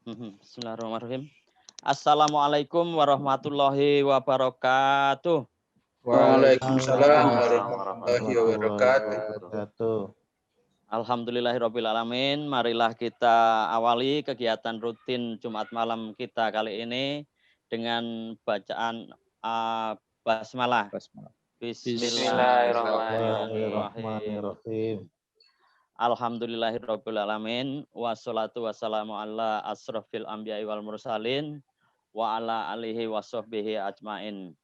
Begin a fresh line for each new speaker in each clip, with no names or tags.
Bismillahirrahmanirrahim. Assalamualaikum warahmatullahi wabarakatuh.
Waalaikumsalam
Waalaikumsalam
warahmatullahi
warahmatullahi
wabarakatuh.
wabarakatuh.
Alhamdulillahirrabbilalamin. Marilah kita awali kegiatan rutin Jumat malam kita kali ini dengan bacaan basmalah.
Basmalah.
Bismillahirrahmanirrahim.
Bismillahirrahmanirrahim.
Alhamdulillahirrabbilalamin. Wassalatu wassalamu ala asrofil anbiya'i wal mursalin wa ala alihi wa sahbihi ajmain.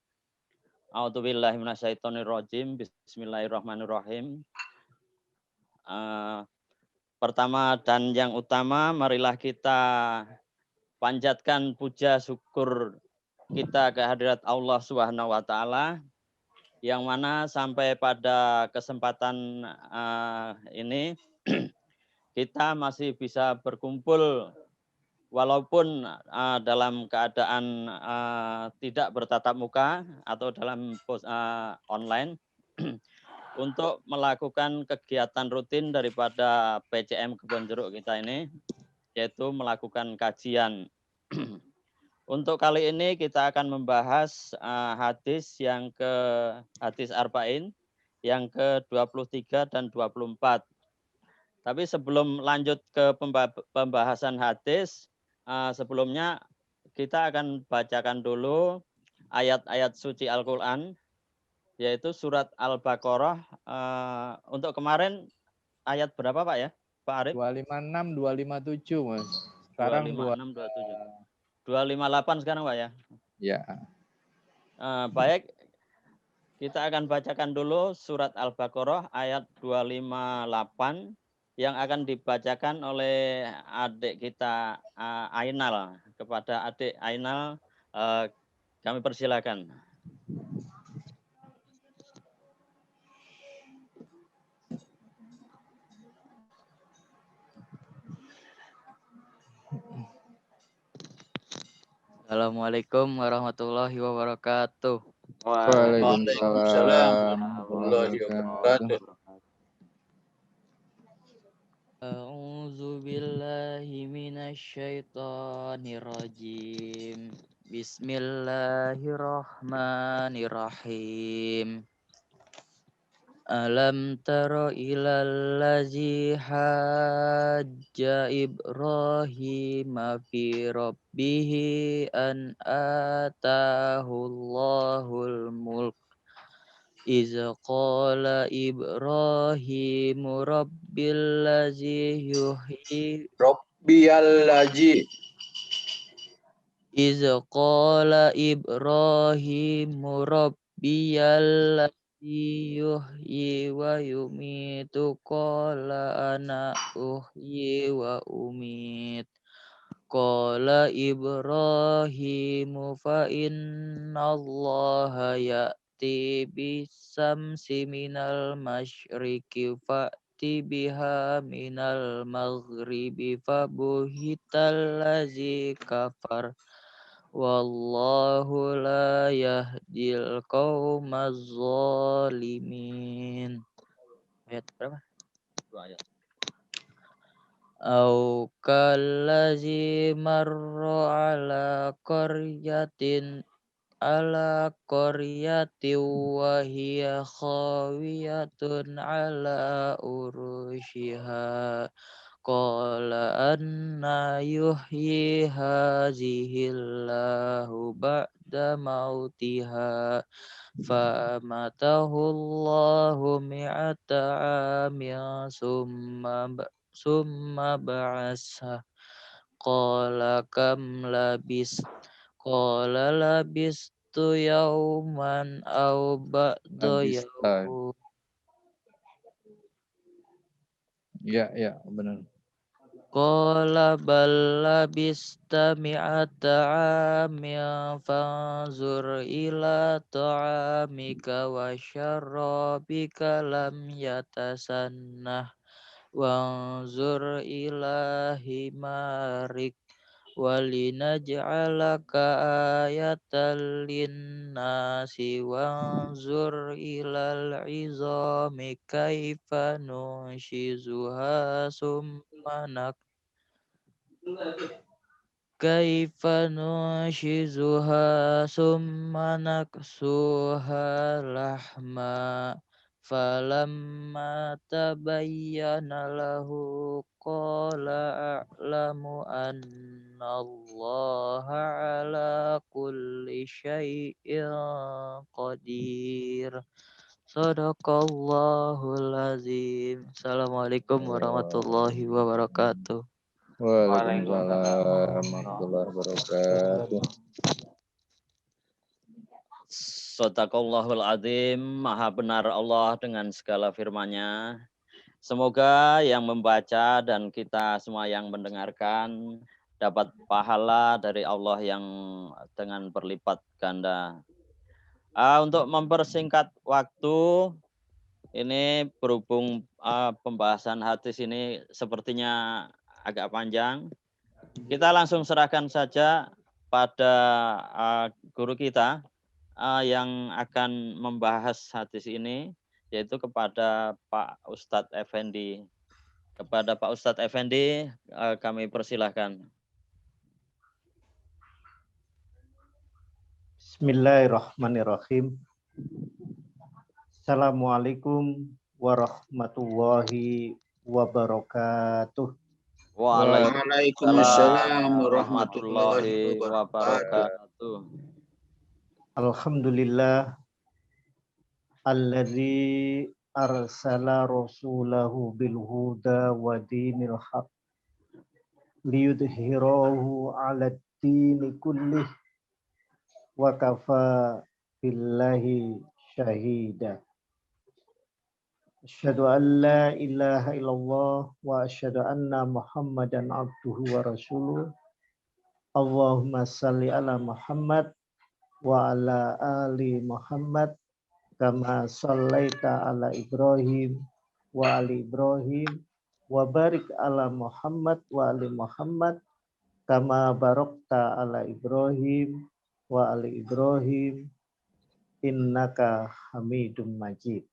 A'udzubillahi minasyaitonirrajim. Bismillahirrahmanirrahim. Pertama dan yang utama, marilah kita panjatkan puja syukur kita kehadirat Allah Subhanahu wa taala, yang mana sampai pada kesempatan ini kita masih bisa berkumpul walaupun dalam keadaan tidak bertatap muka atau dalam online untuk melakukan kegiatan rutin daripada PCM Kebon Jeruk kita ini, yaitu melakukan kajian. Untuk kali ini kita akan membahas hadis hadis Arba'in yang ke-23 dan 24. Tapi sebelum lanjut ke pembahasan hadis, sebelumnya kita akan bacakan dulu ayat-ayat suci Al-Quran, yaitu surat Al-Baqarah. Untuk kemarin ayat berapa Pak ya, Pak Arif?
256, 257 Mas. Sekarang
256, 27. 258 sekarang Pak ya?
Ya.
Baik, kita akan bacakan dulu surat Al-Baqarah ayat 258 yang akan dibacakan oleh adik kita Ainal. Kepada adik Ainal kami persilakan.
Assalamualaikum warahmatullahi wabarakatuh.
Waalaikumsalam warahmatullahi wabarakatuh.
A'udzu billahi minasyaitonir rajim. Bismillahirrahmanirrahim. Alam tara ilal ladzi hajja Ibrahim fi rabbih an atahu Allahul mulk iz qala Ibrahim rabbil ladzi yuhyi
Rabbiyal
iz qala Ibrahim rabbiyal yuhyi wa yumitu qala ana uhyi wa umit qala Ibrahimu fa innallaha ya'ti bisamsi minal masyriqi fa'ti biha minal maghribi fabuhital ladzi kafar wallahu la yahdil qaumaz zalimin. Ayat berapa? 2 ayat. Au kallazi marra ala qaryatin wa hiya khawiyatun ala urushiha qala anna yuhyi hazihillahu ba'da mautiha famatahu Allahu mi'ata amin summa ba'asa qala kam qala labistu yauman aw ba'da yaum.
Ya, benar.
Qala bal labista mi'ata amin fanzur ila ta'amika wa syarabika lam yatasannah wanzur ila himarik walinaj'alaka ayatan linnasi wanzur ilal izami kaifa nunshizuha summa kaifa nushizuha summa naksuha lahma falamma tabayyana lahu qala a'lamu anna Allaha ala kulli syai'in qadir. Sadaqallahul azim. Assalamualaikum warahmatullahi wabarakatuh.
Waalaikumsalam warahmatullahi wabarakatuh.
Sadaqallahul azim, maha benar Allah dengan segala firman-Nya. Semoga yang membaca dan kita semua yang mendengarkan dapat pahala dari Allah yang dengan berlipat ganda. Untuk mempersingkat waktu, ini berhubung pembahasan hadis ini sepertinya agak panjang. Kita langsung serahkan saja pada guru kita yang akan membahas hadis ini, yaitu kepada Pak Ustadz Effendi. Kepada Pak Ustadz Effendi kami persilahkan.
Bismillahirrahmanirrahim. Assalamualaikum warahmatullahi wabarakatuh.
Waalaikumsalam warahmatullahi
wabarakatuh.
Alhamdulillah alladzi arsala rasulahu bil huda wa dinil haq liyudhhirahu 'alad dini kullih wa kafa billahi syahida. Asyhadu an la ilaha illallah wa asyhadu anna Muhammadan abduhu wa rasuluh. Allahumma salli ala Muhammad wa ala ali Muhammad kama shallaita ala Ibrahim wa ali Ibrahim wa barik ala Muhammad wa ali Muhammad kama barakta ala Ibrahim wa ali Ibrahim innaka Hamidum Majid.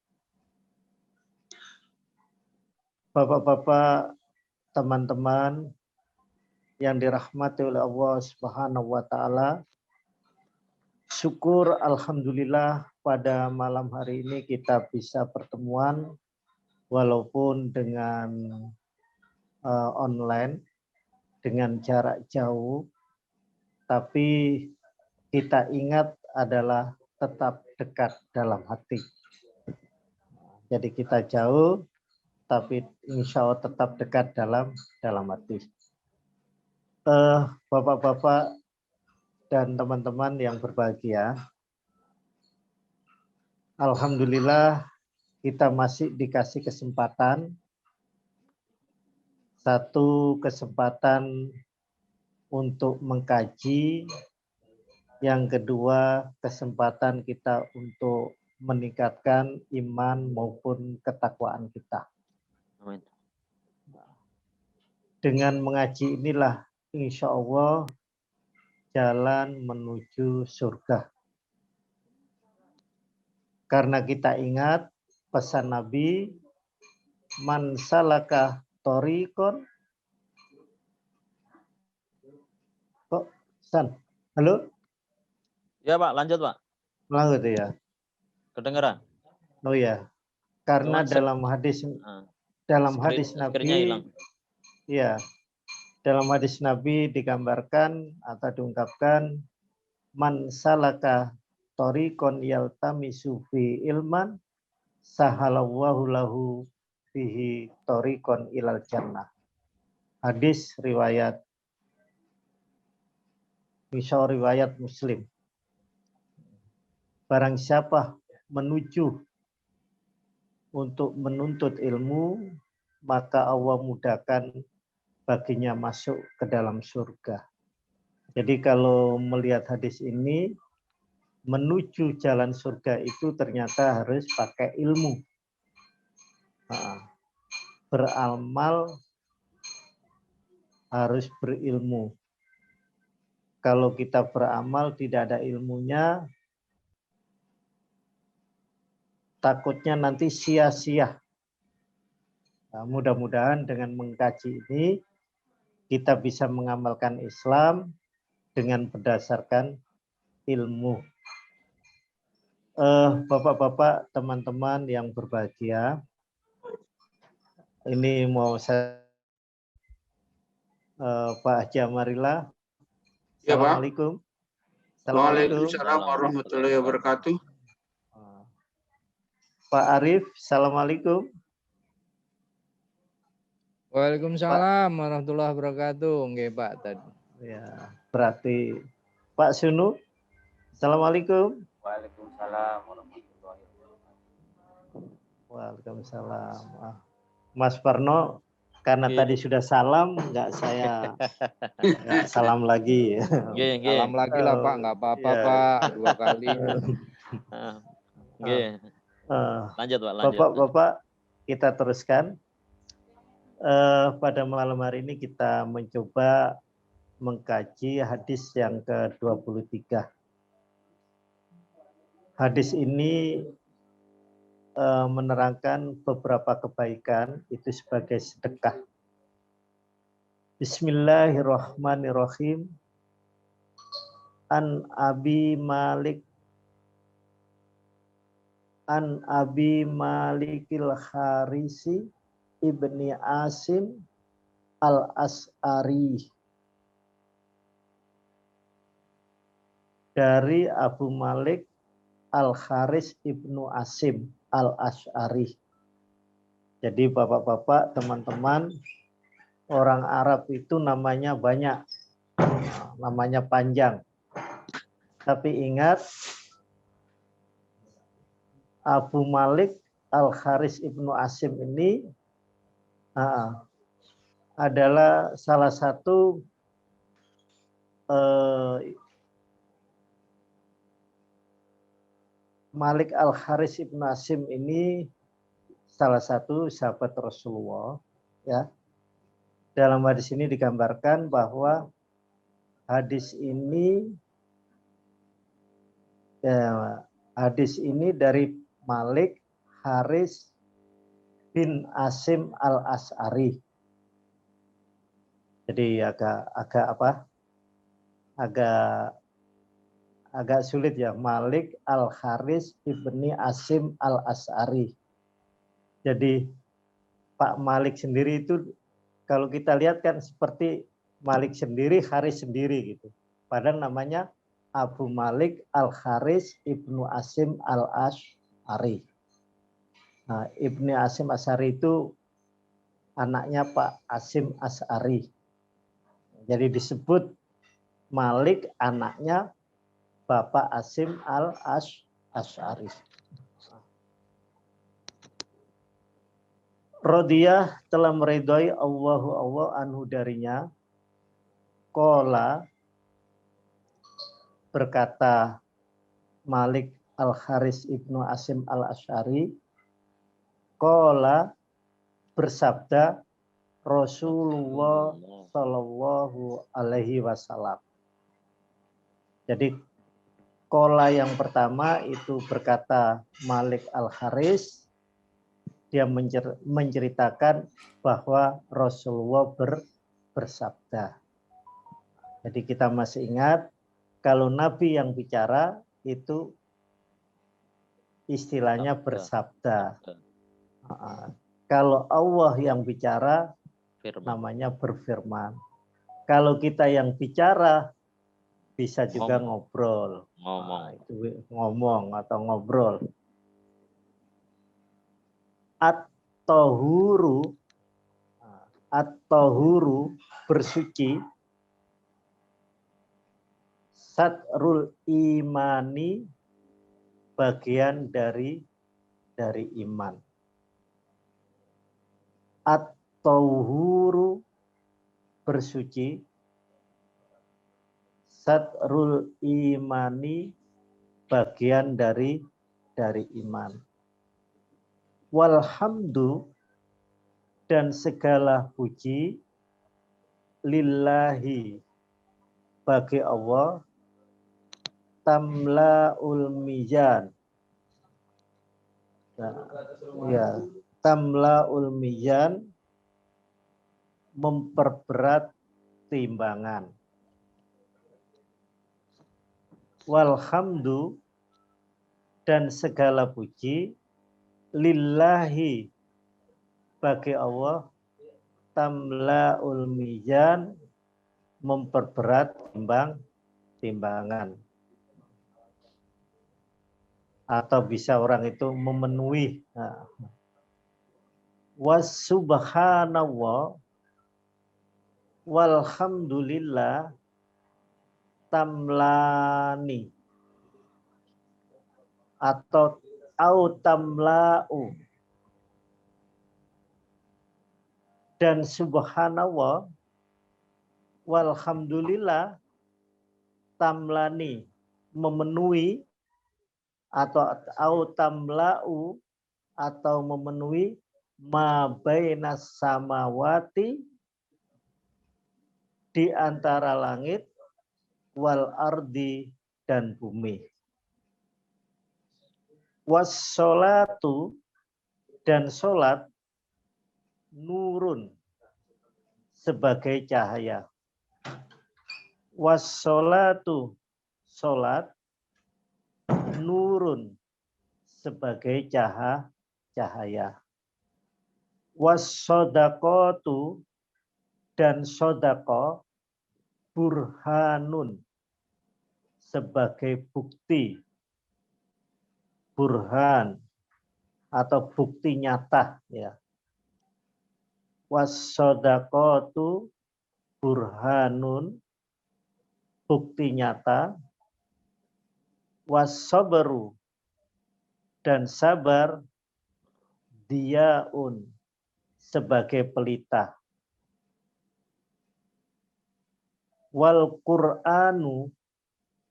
Bapak-bapak, teman-teman yang dirahmati oleh Allah Subhanahu wa taala, syukur alhamdulillah pada malam hari ini kita bisa pertemuan walaupun dengan online, dengan jarak jauh, tapi kita ingat adalah tetap dekat dalam hati. Jadi kita jauh, tapi insya Allah tetap dekat dalam hati. Bapak-bapak dan teman-teman yang berbahagia, alhamdulillah kita masih dikasih kesempatan, satu kesempatan untuk mengkaji, yang kedua kesempatan kita untuk meningkatkan iman maupun ketakwaan kita.
Amin.
Dengan mengaji inilah insya Allah jalan menuju surga. Karena kita ingat pesan Nabi, man salaka thoriqon. Kok San? Halo?
Ya Pak, lanjut Pak.
Lanjut ya.
Kedengeran?
Oh ya. Karena dalam hadis Nabi, ya, dalam hadis Nabi digambarkan atau diungkapkan, man salaka thoriqon yaltamisu fi ilman sahalallahu lahu fihi thoriqon ilal jannah. Hadis riwayat Muslim. Barang siapa menuju untuk menuntut ilmu, maka Allah mudahkan baginya masuk ke dalam surga. Jadi kalau melihat hadis ini, menuju jalan surga itu ternyata harus pakai ilmu. Beramal harus berilmu. Kalau kita beramal tidak ada ilmunya, takutnya nanti sia-sia. Nah, mudah-mudahan dengan mengkaji ini kita bisa mengamalkan Islam dengan berdasarkan ilmu. Bapak-bapak, teman-teman yang berbahagia, ini mau saya Pak Haji Amarilla.
Ya, Pak.
Assalamualaikum.
Waalaikumsalam warahmatullahi wabarakatuh.
Pak Arif, Assalamualaikum.
Waalaikumsalam warahmatullahi wabarakatuh. Nggih, Pak tadi.
Ya, berarti Pak Sunu. Assalamualaikum.
Waalaikumsalam warahmatullahi wabarakatuh.
Waalaikumsalam. Mas Parno, karena
Nggih.
tadi sudah salam, nggak salam lagi.
Nggih, nggih.
Salam lagi lah Pak, nggak apa-apa
Iya.
Pak, 2 kali.
Nggih. Lanjut, Pak, lanjut.
Bapak-bapak, kita teruskan. Pada malam hari ini kita mencoba mengkaji hadis yang ke-23. Hadis ini menerangkan beberapa kebaikan itu sebagai sedekah. Bismillahirrahmanirrahim. An Abi Malikil Harisi ibni Asim al-As'ari. Dari Abu Malik Al-Haris ibnu Asim al-Ash'ari. Jadi bapak-bapak, teman-teman, orang Arab itu namanya banyak, namanya panjang. Tapi ingat, Abu Malik Al-Haris ibnu Asim ini adalah salah satu Malik Al-Haris ibnu Asim ini salah satu sahabat Rasulullah. Ya. Dalam hadis ini digambarkan bahwa hadis ini dari Malik Haris bin Asim al-As'ari. Jadi agak sulit ya, Malik Al-Haris ibni Asim al-As'ari. Jadi Pak Malik sendiri itu kalau kita lihat kan seperti Malik sendiri, Haris sendiri gitu. Padahal namanya Abu Malik Al-Haris ibnu Asim al-As'ari. Nah, Ibni Asim As'ari itu anaknya Pak Asim As'ari. Jadi disebut Malik anaknya Bapak Asim al-As'ari. Rodiyah telah meridhai Allah anhu darinya. Qala berkata Malik Al-Haris ibnu Asim al-As'ari. Qala bersabda Rasulullah Shallallahu Alaihi Wasallam. Jadi qala yang pertama itu berkata Malik Al-Haris. Dia menceritakan bahwa Rasulullah bersabda. Jadi kita masih ingat kalau Nabi yang bicara itu istilahnya bersabda. Kalau Allah yang bicara namanya berfirman. Kalau kita yang bicara bisa juga ngobrol. Itu ngomong atau ngobrol. At-tahuru bersuci, satrul imani bagian dari iman. At-tahuru bersuci, satrul imani bagian dari iman. Walhamdu dan segala puji lillahi bagi Allah tamlaul mizan. Tamlaul mizan memperberat timbangan. Walhamdu, dan segala puji lillahi, bagi Allah, tamla'ul mizan, memperberat timbangan. Atau bisa orang itu memenuhi. Wassubhanallah, walhamdulillah, tamlani, atau tamla'u, dan subhanallah walhamdulillah tamlani, memenuhi, atau tamla'u, atau memenuhi ma bainas samawati, di antara langit, wal ardi, dan bumi. Wassolatu, dan solat, nurun, sebagai cahaya. Wassolatu, solat, nurun, sebagai cahaya. Wassodaqatu, dan sodaqo, burhanun, sebagai bukti. Burhan, atau bukti nyata, ya. Wassodaqatu burhanun, bukti nyata. Wassabaru, dan sabar, diyaun, sebagai pelita. Wal Qur'anu,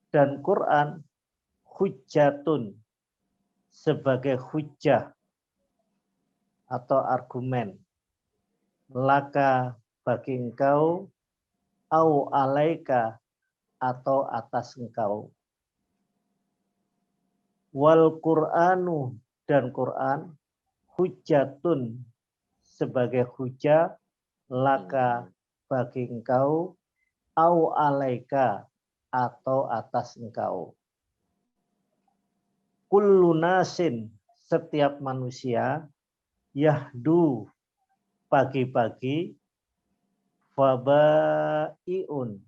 dan Quran, hujjatun, sebagai hujjah atau argumen. Laka, bagi engkau, au alaika, atau atas engkau. Wal Qur'anu, dan Quran, hujjatun, sebagai hujjah, laka, bagi engkau, au alaika, atau atas engkau. Kullu nasin, setiap manusia, yahdu, pagi-pagi, fabai'un,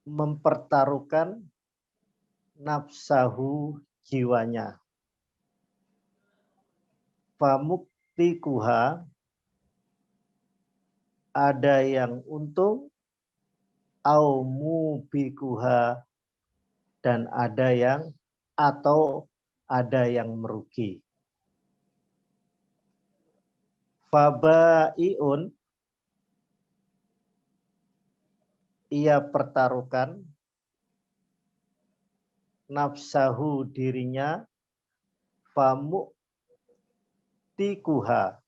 mempertaruhkan nafsahu, jiwanya. Famuktikuha, ada yang untung, au mubikuha, dan ada yang merugi. Fabai'un, ia pertaruhkan nafsahu, dirinya. Famuktikuha,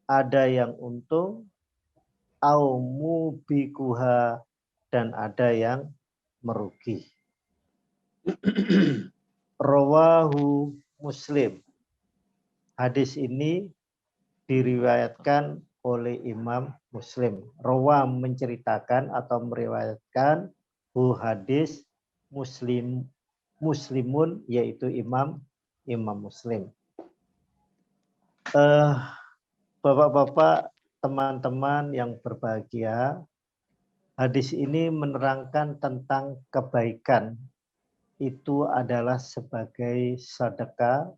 ada yang untung, au mubikuha, dan ada yang merugi. Rawahu Muslim. Hadis ini diriwayatkan oleh Imam Muslim. Rawa, menceritakan atau meriwayatkan, hadis Muslimun, yaitu Imam Muslim. Bapak-bapak, teman-teman yang berbahagia, hadis ini menerangkan tentang kebaikan. Itu adalah sebagai sedekah.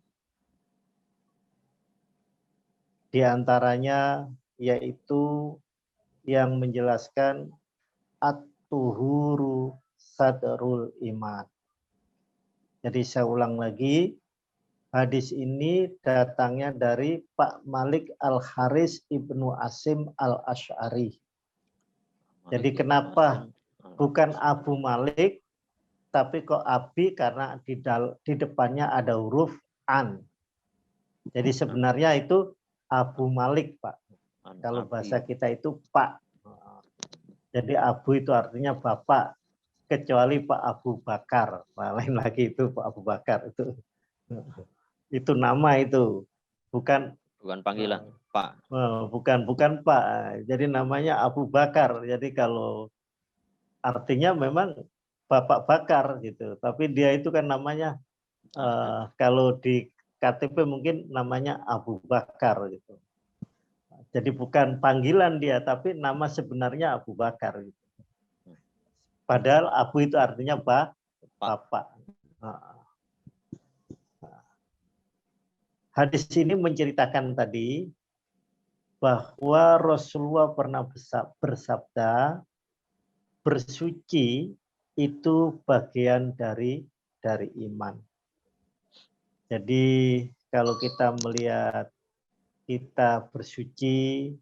Di antaranya yaitu yang menjelaskan at-tuhuru sadrul iman. Jadi saya ulang lagi, hadis ini datangnya dari Pak Malik Al-Haris Ibnu Asim Al-Asy'ari. Jadi kenapa bukan Abu Malik, tapi kok Abi, karena di depannya ada huruf an. Jadi sebenarnya itu Abu Malik, Pak. Kalau bahasa kita itu Pak. Jadi Abu itu artinya bapak. kecuali Pak Abu Bakar. Nah, lain lagi itu Pak Abu Bakar itu nama itu, bukan
panggilan, Pak.
bukan Pak. Jadi namanya Abu Bakar. Jadi kalau artinya memang Bapak Bakar gitu. Tapi dia itu kan namanya kalau di KTP mungkin namanya Abu Bakar gitu. Jadi bukan panggilan dia, tapi nama sebenarnya Abu Bakar. Gitu. Padahal Abu itu artinya bapak. Hadis ini menceritakan tadi bahwa Rasulullah pernah bersabda, bersuci itu bagian dari iman. Jadi kalau kita melihat kita bersuci,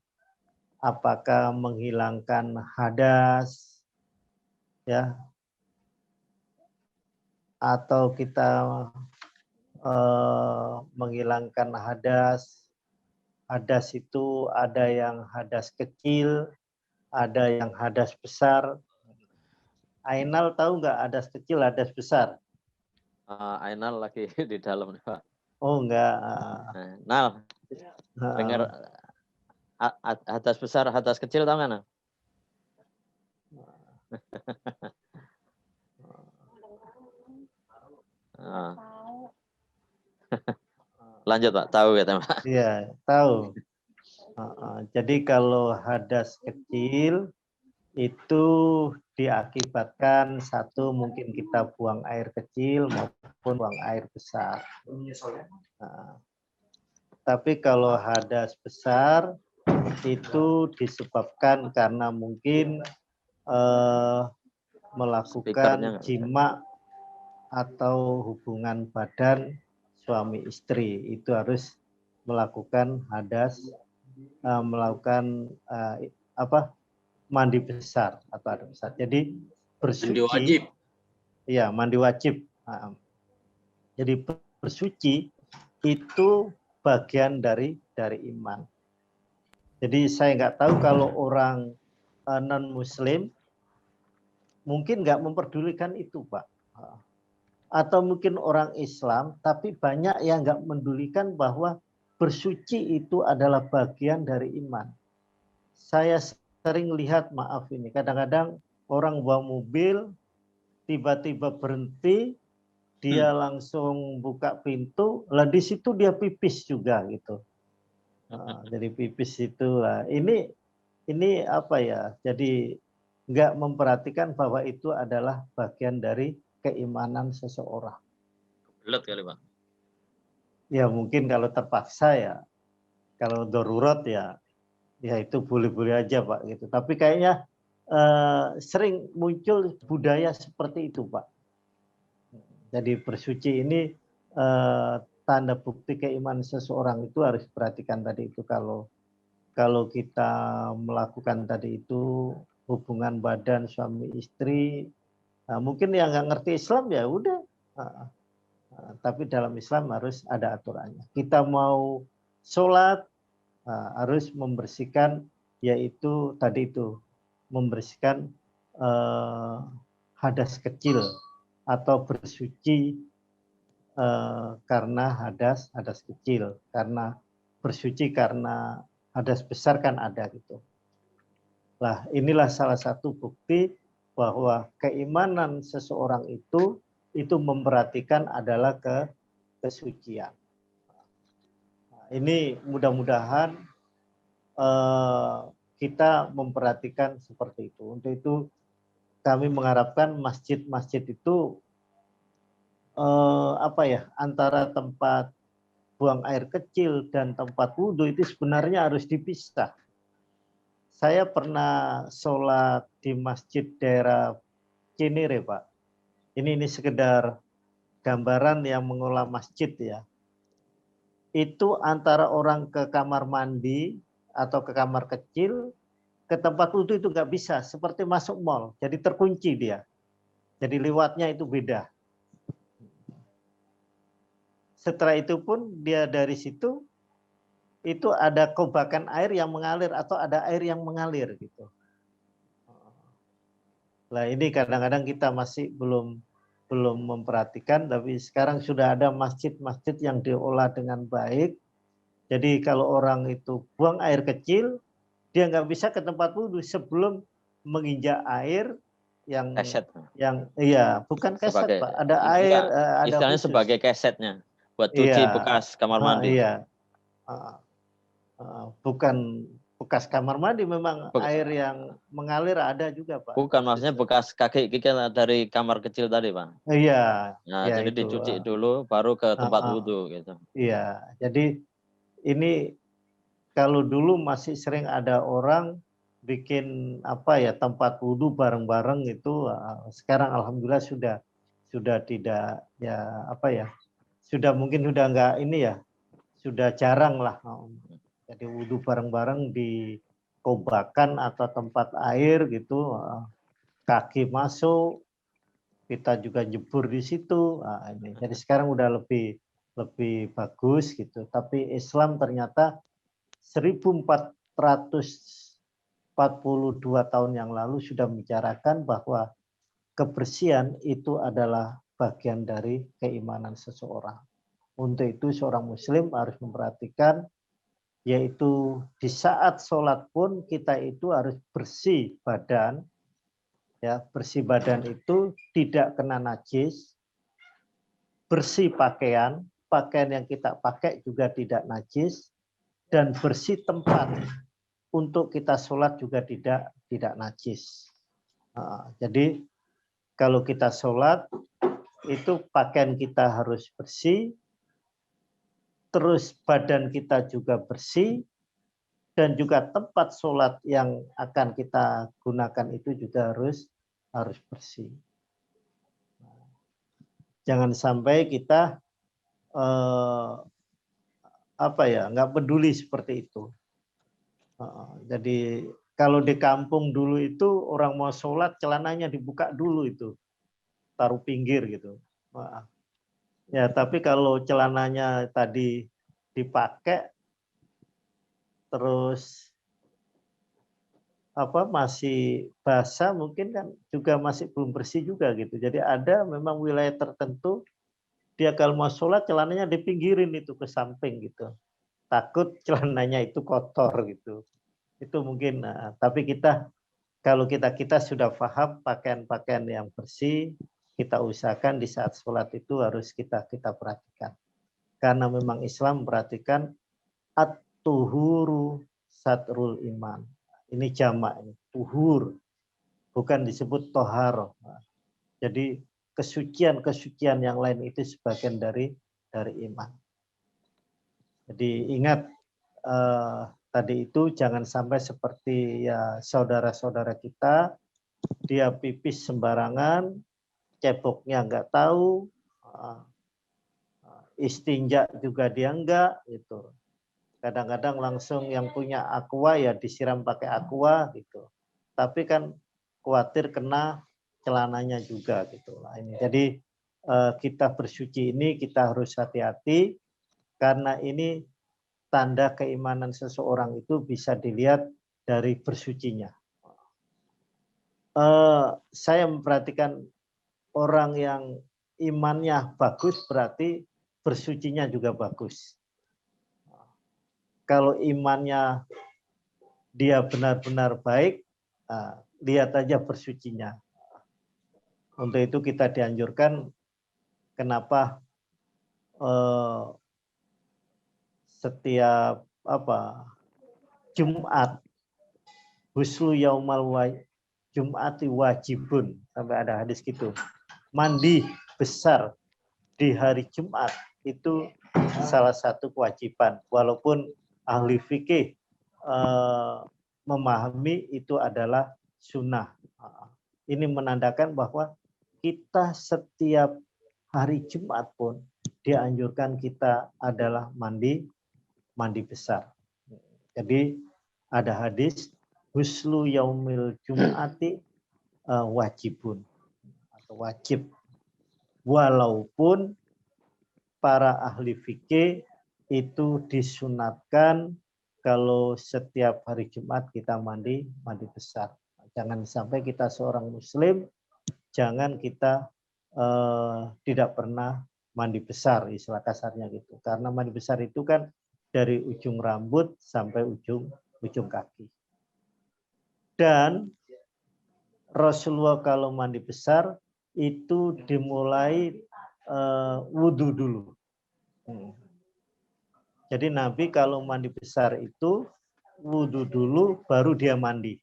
apakah menghilangkan hadas, ya, atau kita menghilangkan hadas. Hadas itu ada yang hadas kecil, ada yang hadas besar. Ainal tahu nggak hadas kecil, hadas besar?
Ainal lagi di dalam, Pak.
Oh enggak.
Nal, dengar hadas besar, hadas kecil tahu nggak, Nal? Lanjut Pak, tahu ya Pak?
Iya, tahu. Jadi kalau hadas kecil itu diakibatkan satu mungkin kita buang air kecil maupun buang air besar. Tapi kalau hadas besar itu disebabkan karena mungkin melakukan jima atau hubungan badan suami istri, itu harus melakukan hadas, melakukan mandi besar atau hadas besar. Jadi bersuci,
mandi wajib.
Iya, mandi wajib. Jadi bersuci itu bagian dari iman. Jadi saya nggak tahu kalau orang non Muslim mungkin nggak memperdulikan itu, Pak. Atau mungkin orang Islam, tapi banyak yang nggak mendulikan bahwa bersuci itu adalah bagian dari iman. Saya sering lihat, maaf ini, kadang-kadang orang bawa mobil, tiba-tiba berhenti, dia langsung buka pintu, lah di situ dia pipis juga gitu. Jadi pipis itu lah. Ini apa ya? Jadi nggak memperhatikan bahwa itu adalah bagian dari keimanan seseorang.
Belut kali Pak.
Ya mungkin kalau terpaksa ya, kalau darurat ya itu boleh-boleh aja Pak gitu. Tapi kayaknya sering muncul budaya seperti itu Pak. Jadi bersuci ini tanda bukti keimanan seseorang itu harus diperhatikan tadi itu kalau kita melakukan tadi itu hubungan badan suami istri. Nah, mungkin yang nggak ngerti Islam ya udah, tapi dalam Islam harus ada aturannya. Kita mau sholat harus membersihkan, yaitu tadi itu membersihkan hadas kecil atau bersuci karena hadas kecil, karena bersuci karena hadas besar kan ada gitu. Lah inilah salah satu bukti bahwa keimanan seseorang itu memperhatikan adalah kesucian. Nah, ini mudah-mudahan kita memperhatikan seperti itu. Untuk itu kami mengharapkan masjid-masjid itu antara tempat buang air kecil dan tempat wudhu itu sebenarnya harus dipisah. Saya pernah sholat di masjid daerah Cinere, Pak. Ini sekedar gambaran yang mengolah masjid ya. Itu antara orang ke kamar mandi atau ke kamar kecil, ke tempat wudhu itu nggak bisa, seperti masuk mall. Jadi terkunci dia. Jadi lewatnya itu beda. Setelah itu pun dia dari situ, itu ada kobakan air yang mengalir atau ada air yang mengalir gitu. Nah, ini kadang-kadang kita masih belum memperhatikan, tapi sekarang sudah ada masjid-masjid yang diolah dengan baik. Jadi kalau orang itu buang air kecil, dia nggak bisa ke tempat wudhu sebelum menginjak air yang
Keset.
iya, bukan keset,
Sebagai
Pak. Ada
enggak,
air, ada
istilahnya
khusus.
sebagai kesetnya buat cuci
Iya,
bekas kamar mandi.
iya. Bukan bekas kamar mandi, memang air yang mengalir ada juga, Pak.
Bukan, maksudnya bekas kaki kikil dari kamar kecil tadi, Pak.
Iya.
Nah,
Ya
jadi
itu.
dicuci dulu baru ke tempat wudhu gitu.
Iya, jadi ini kalau dulu masih sering ada orang bikin apa ya, tempat wudhu bareng-bareng itu, sekarang alhamdulillah sudah tidak ya apa ya, sudah mungkin sudah enggak ini ya, sudah jarang lah. Jadi wudhu bareng-bareng di kobakan atau tempat air gitu, kaki masuk, kita juga jebur di situ. Ini. Jadi sekarang udah lebih bagus gitu. Tapi Islam ternyata 1442 tahun yang lalu sudah membicarakan bahwa kebersihan itu adalah bagian dari keimanan seseorang. Untuk itu seorang muslim harus memperhatikan, yaitu di saat sholat pun kita itu harus bersih badan. Ya, bersih badan itu tidak kena najis, bersih pakaian yang kita pakai juga tidak najis, dan bersih tempat untuk kita sholat juga tidak najis. Jadi kalau kita sholat itu pakaian kita harus bersih, terus badan kita juga bersih, dan juga tempat sholat yang akan kita gunakan itu juga harus bersih. Jangan sampai kita nggak peduli seperti itu. Jadi kalau di kampung dulu itu orang mau sholat celananya dibuka dulu itu, taruh pinggir gitu. Ya, tapi kalau celananya tadi dipakai terus masih basah, mungkin kan juga masih belum bersih juga gitu. Jadi ada memang wilayah tertentu dia kalau mau sholat celananya dipinggirin itu ke samping gitu, takut celananya itu kotor gitu. Itu mungkin, tapi kalau kita sudah paham pakaian-pakaian yang bersih, kita usahakan di saat sholat itu harus kita perhatikan. Karena memang Islam memperhatikan at-tuhuru satrul iman. Ini jamak, ini tuhur, bukan disebut tohar. Jadi kesucian yang lain itu sebagian dari iman. Jadi ingat, tadi itu jangan sampai seperti ya saudara-saudara kita, dia pipis sembarangan, ceboknya nggak tahu, istinja juga dia enggak gitu. Kadang-kadang langsung yang punya aqua ya disiram pakai aqua gitu. Tapi kan khawatir kena celananya juga gitu. Nah, ini. Jadi kita bersuci ini kita harus hati-hati karena ini tanda keimanan seseorang itu bisa dilihat dari bersucinya. Saya memperhatikan orang yang imannya bagus berarti bersucinya juga bagus. Kalau imannya dia benar-benar baik, lihat aja bersucinya. Untuk itu kita dianjurkan, kenapa setiap Jumat, huslu yaumal Jum'ati wajibun, sampai ada hadis gitu. Mandi besar di hari Jumat itu salah satu kewajiban, walaupun ahli fikih memahami itu adalah sunnah. Ini menandakan bahwa kita setiap hari Jumat pun dianjurkan kita adalah mandi besar. Jadi ada hadis huslu yaumil jum'ati wajibun atau wajib, walaupun para ahli fikih itu disunatkan kalau setiap hari Jumat kita mandi besar. Jangan sampai kita seorang muslim, jangan kita tidak pernah mandi besar, istilah kasarnya gitu. Karena mandi besar itu kan dari ujung rambut sampai ujung kaki. Dan Rasulullah kalau mandi besar itu dimulai wudhu dulu. Jadi Nabi kalau mandi besar itu wudhu dulu baru dia mandi.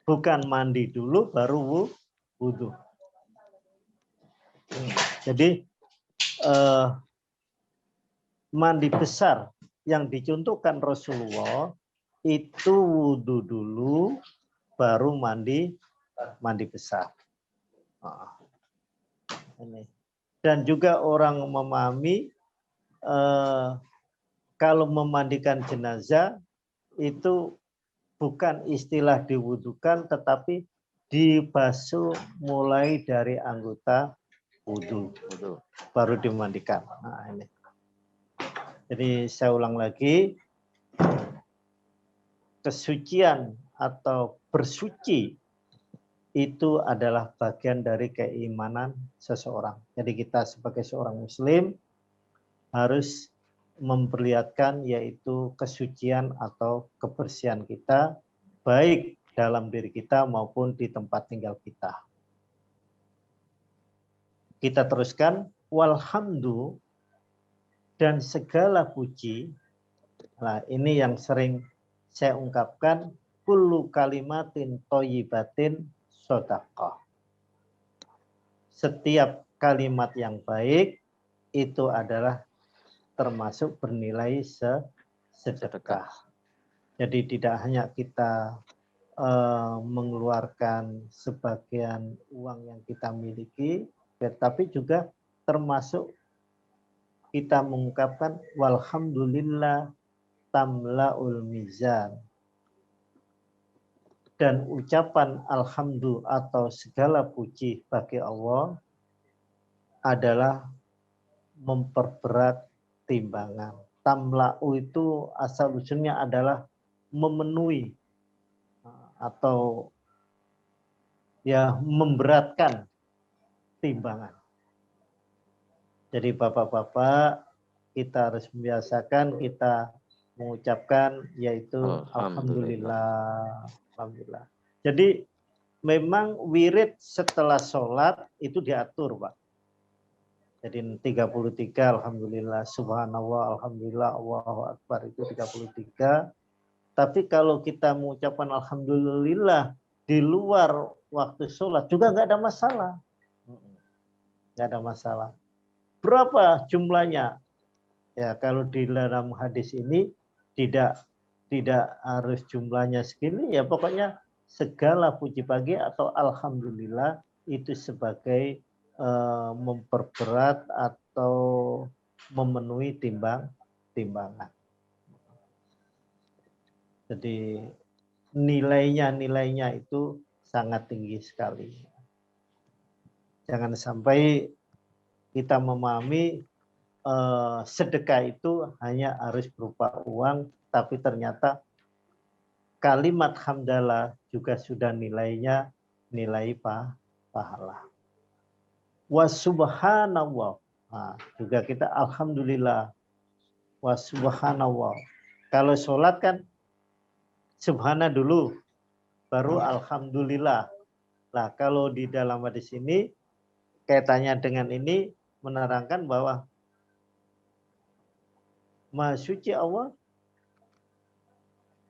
Bukan mandi dulu baru wudhu. Jadi mandi besar yang dicontohkan Rasulullah itu wudhu dulu baru mandi besar. Dan juga orang memahami kalau memandikan jenazah itu bukan istilah diwudukan, tetapi dibasuh mulai dari anggota wudhu, baru dimandikan. Nah, ini. Jadi saya ulang lagi, kesucian atau bersuci itu adalah bagian dari keimanan seseorang. Jadi kita sebagai seorang muslim harus memperlihatkan yaitu kesucian atau kebersihan kita baik dalam diri kita maupun di tempat tinggal kita. Kita teruskan, walhamdu dan segala puji. Nah, ini yang sering saya ungkapkan, kullu kalimatin thayyibatin shadaqah. Setiap kalimat yang baik itu adalah termasuk bernilai sedekah. Jadi tidak hanya kita mengeluarkan sebagian uang yang kita miliki, tetapi juga termasuk kita mengungkapkan walhamdulillah tamla'ul mizan. Dan ucapan alhamdulillah atau segala puji bagi Allah adalah memperberat timbangan. Tamla'u itu asal usulnya adalah memenuhi atau ya memberatkan timbangan. Jadi bapak-bapak kita harus membiasakan kita mengucapkan yaitu alhamdulillah. Alhamdulillah. Jadi memang wirid setelah sholat itu diatur, Pak. Jadi 33 alhamdulillah, subhanallah, alhamdulillah, Allahu akbar itu 33. Tapi kalau kita mengucapkan alhamdulillah di luar waktu sholat juga nggak ada masalah. Nggak ada masalah. Berapa jumlahnya? Ya kalau di dalam hadis ini tidak harus jumlahnya segini, ya pokoknya segala puji pagi atau alhamdulillah itu sebagai memperberat atau memenuhi timbangan. Jadi nilainya itu sangat tinggi sekali. Jangan sampai kita memahami sedekah itu hanya harus berupa uang, tapi ternyata kalimat hamdalah juga sudah nilainya nilai pahala. Wa subhanallah. Nah, juga kita alhamdulillah. Wa subhanallah. Kalau sholat kan subhana dulu, baru alhamdulillah. Nah, kalau di dalam hadis ini kaitannya dengan ini menerangkan bahwa Maha suci Allah,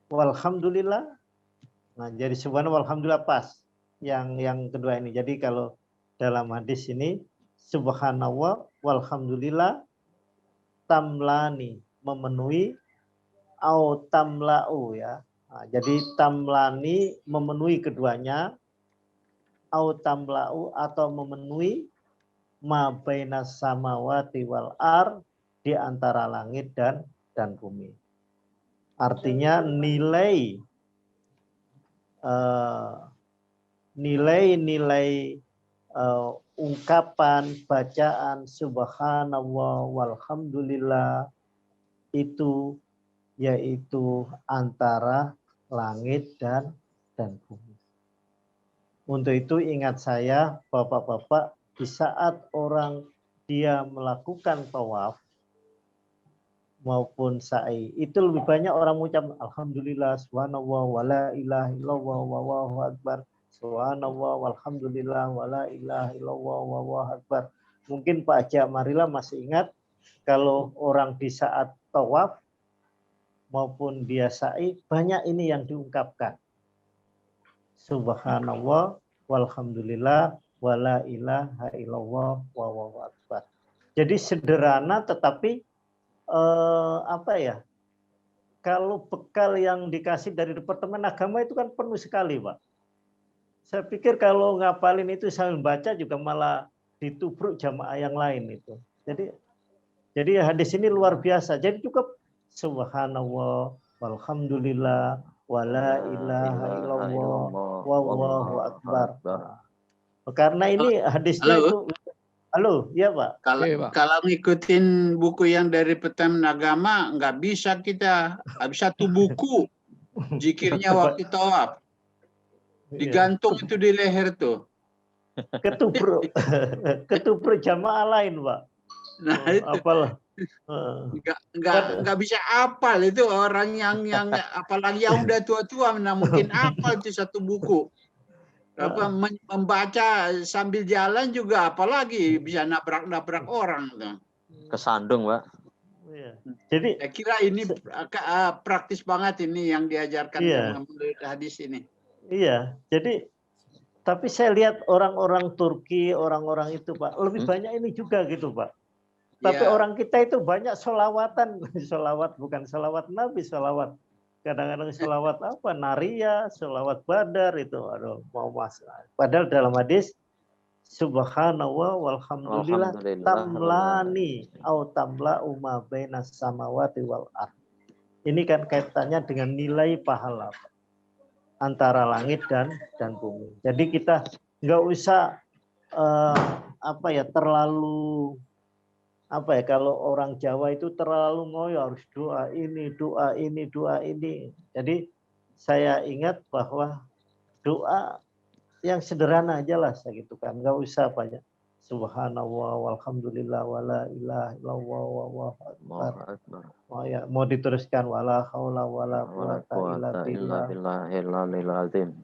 walhamdulillah. Nah, jadi subhanallah walhamdulillah pas. Yang kedua ini. Jadi kalau dalam hadis ini subhanallah walhamdulillah tamlani memenuhi au tamla'u ya. Nah, jadi tamlani memenuhi keduanya, au tamla'u atau memenuhi ma bainas samawati wal ar di antara langit dan bumi. Artinya nilai ungkapan bacaan subhanallah walhamdulillah itu yaitu antara langit dan bumi. Untuk itu ingat saya, Bapak-bapak, di saat orang dia melakukan tawaf maupun sa'i, itu lebih banyak orang mengucap alhamdulillah, subhanallah, wala ilaha illallah, wallahu akbar, subhanallah, walhamdulillah, wala ilaha illallah, wallahu akbar. Mungkin Pak Haji Amarila masih ingat kalau orang di saat tawaf maupun dia sa'i, banyak ini yang diungkapkan. Subhanallah, walhamdulillah, wala ilaha illallah, wallahu akbar. Jadi sederhana tetapi apa ya? Kalau bekal yang dikasih dari Departemen Agama itu kan penuh sekali, Pak. Saya pikir kalau ngapalin itu sambil baca juga malah ditubruk jamaah yang lain itu. Jadi hadis ini luar biasa. Jadi cukup subhanallah, walhamdulillah, wala ilaha illallah, wallahu akbar. Karena ini hadisnya itu. Halo, iya Pak.
Kalau ngikutin buku yang dari Departemen Agama, nggak bisa kita, habis satu buku zikirnya waktu tawaf. Digantung itu di leher tuh.
Ketubruk jamaah lain, Pak.
Nah itu.
Apalah.
Nggak bisa apal itu orang yang apalagi yang udah tua-tua mana mungkin apal itu satu buku. Apa membaca sambil jalan juga apalagi bisa nabrak orang tuh.
Kesandung, Pak.
Jadi
saya kira ini praktis banget ini yang diajarkan menurut hadis ini.
Iya, jadi tapi saya lihat orang-orang Turki, orang-orang itu Pak, lebih banyak ini juga gitu Pak. Tapi orang kita itu banyak sholawatan, sholawat bukan sholawat Nabi, sholawat. Kadang-kadang sholawat apa, naria, sholawat badar itu, aduh mau mas. Padahal dalam hadis, subhanallah walhamdulillah tamlani au tamla umma bainas samawati wal ard. Ini kan kaitannya dengan nilai pahala antara langit dan bumi. Jadi kita nggak usah terlalu kalau orang Jawa itu terlalu ngoyo harus doa ini, doa ini, doa ini. Jadi saya ingat bahwa doa yang sederhana aja lah gitu kan, nggak usah banyak. Subhanallah, walhamdulillah, wala ilaha illallah, wallahu akbar. Mau diteruskan wala haula wala quwata illa billahil azim.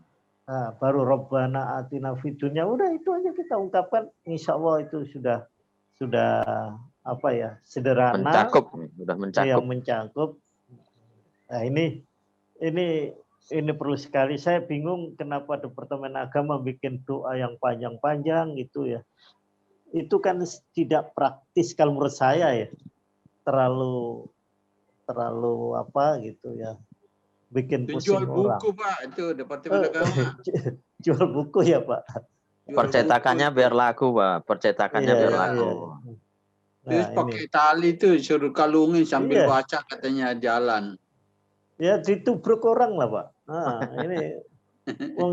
Nah, baru Rabbana atina fid dunya, udah itu aja kita ungkapkan, insya Allah itu sudah sederhana, mencakup. Nah ini perlu sekali. Saya bingung kenapa Departemen Agama bikin doa yang panjang-panjang gitu ya. Itu kan tidak praktis kalau menurut saya ya. Terlalu gitu ya. Bikin pusing
jual
orang.
Buku Pak, itu Departemen Agama.
Jual buku ya Pak.
Percetakannya biar laku, Pak. Percetakannya biar laku.
Terus pakai tali itu suruh kalungin sambil baca katanya jalan. Ya
ditubruk orang lah Pak. Nah, ini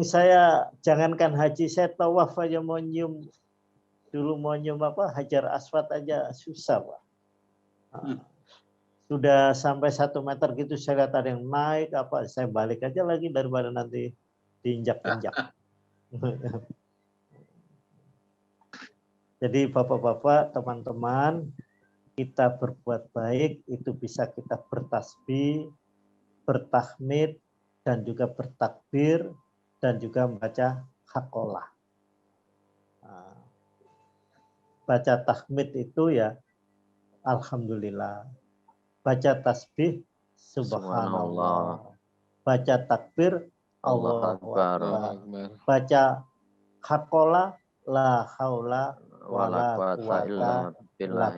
saya jangankan haji, saya tawaf aja mau nyium Hajar Aswad aja susah Pak. Nah, sudah sampai 1 meter gitu saya lihat ada yang naik saya balik aja lagi daripada nanti diinjak-injak. Jadi bapak-bapak, teman-teman, kita berbuat baik itu bisa kita bertasbih, bertahmid, dan juga bertakbir, dan juga membaca haqqolah. Nah, baca tahmid itu ya alhamdulillah. Baca tasbih subhanallah. Baca takbir Allahu Akbar. Baca haqqolah la haula wala quwata illa billah.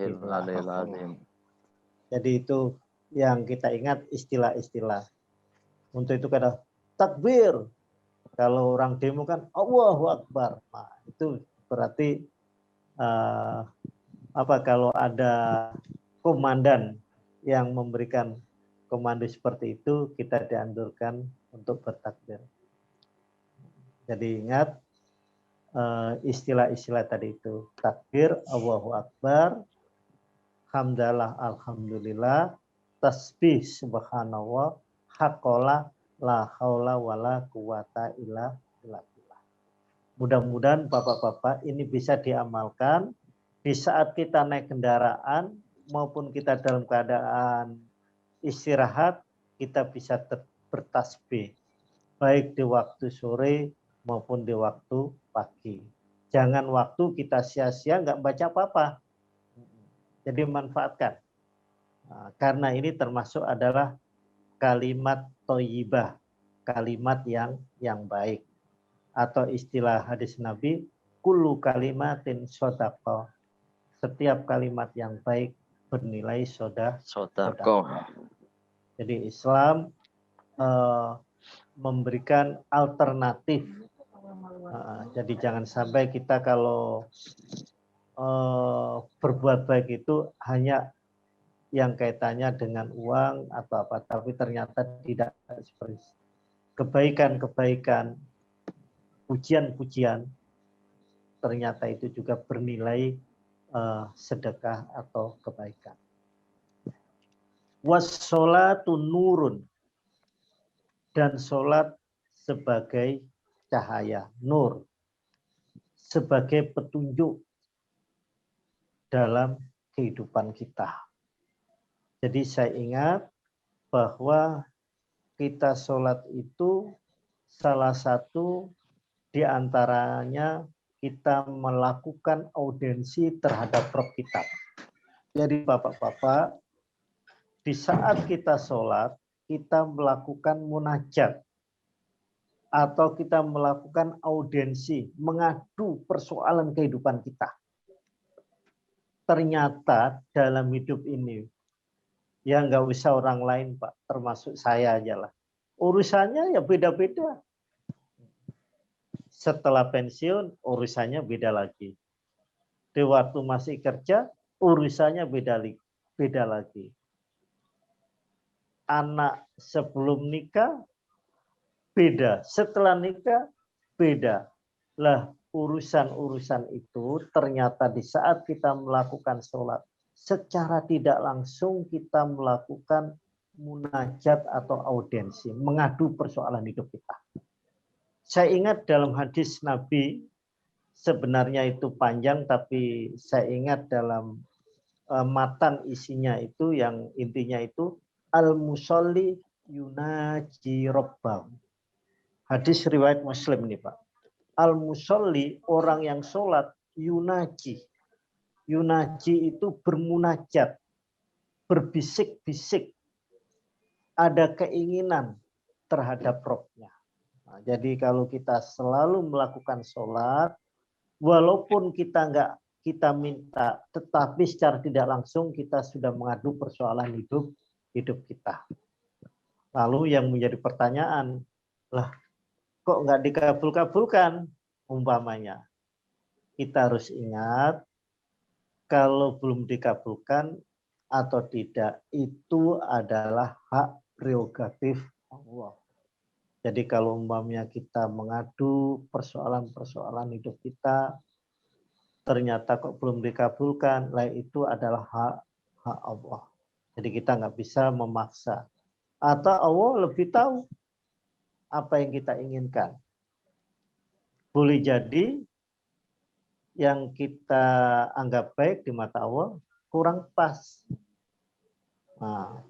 Jadi itu yang kita ingat istilah-istilah. Untuk itu kata takbir. Kalau orang demo kan Allahu Akbar. Nah, itu berarti kalau ada komandan yang memberikan komando seperti itu, kita dianjurkan untuk bertakbir. Jadi ingat istilah-istilah tadi itu. Takbir, Allahu Akbar, hamdalah, alhamdulillah, tasbih, subhanallah, haqqolah, la haula wala quwata illa billah. Mudah-mudahan Bapak-Bapak ini bisa diamalkan di saat kita naik kendaraan maupun kita dalam keadaan istirahat, kita bisa bertasbih baik di waktu sore maupun di waktu pagi. Jangan waktu kita sia-sia nggak baca apa-apa. Jadi manfaatkan. Nah, karena ini termasuk adalah kalimat thayyibah, kalimat yang baik. Atau istilah hadis Nabi, kullu kalimatin shadaqah. Setiap kalimat yang baik bernilai shadaqah. Jadi Islam memberikan alternatif. Jadi jangan sampai kita kalau berbuat baik itu hanya yang kaitannya dengan uang atau apa, tapi ternyata tidak seperti kebaikan-kebaikan, pujian-pujian, ternyata itu juga bernilai sedekah atau kebaikan. Was-sholatu nurun, dan sholat sebagai cahaya, nur, sebagai petunjuk dalam kehidupan kita. Jadi saya ingat bahwa kita sholat itu salah satu di antaranya kita melakukan audiensi terhadap Rabb kita. Jadi Bapak-Bapak, di saat kita sholat, kita melakukan munajat atau kita melakukan audiensi, mengadu persoalan kehidupan kita. Ternyata dalam hidup ini, ya nggak usah orang lain Pak, termasuk saya aja lah. Urusannya ya beda-beda. Setelah pensiun, urusannya beda lagi. Di waktu masih kerja, urusannya beda lagi. Anak sebelum nikah, beda. Setelah nikah, beda. Lah, urusan-urusan itu ternyata di saat kita melakukan sholat, secara tidak langsung kita melakukan munajat atau audiensi, mengadu persoalan hidup kita. Saya ingat dalam hadis Nabi, sebenarnya itu panjang, tapi saya ingat dalam matan isinya itu, yang intinya itu, al-musolli yunaji robbahu. Hadis riwayat Muslim ini Pak. Al-musolli, orang yang sholat, yunaji. Yunaji itu bermunajat, berbisik-bisik, ada keinginan terhadap Rabb-nya. Nah, jadi kalau kita selalu melakukan sholat, walaupun kita minta, tetapi secara tidak langsung kita sudah mengadu persoalan hidup kita. Lalu yang menjadi pertanyaan, lah kok nggak dikabul-kabulkan umpamanya? Kita harus ingat, kalau belum dikabulkan atau tidak, itu adalah hak prerogatif Allah. Jadi kalau umpamanya kita mengadu persoalan-persoalan hidup kita, ternyata kok belum dikabulkan, lah itu adalah hak Allah. Jadi kita nggak bisa memaksa. Atau Allah lebih tahu apa yang kita inginkan. Boleh jadi yang kita anggap baik di mata Allah kurang pas. Nah,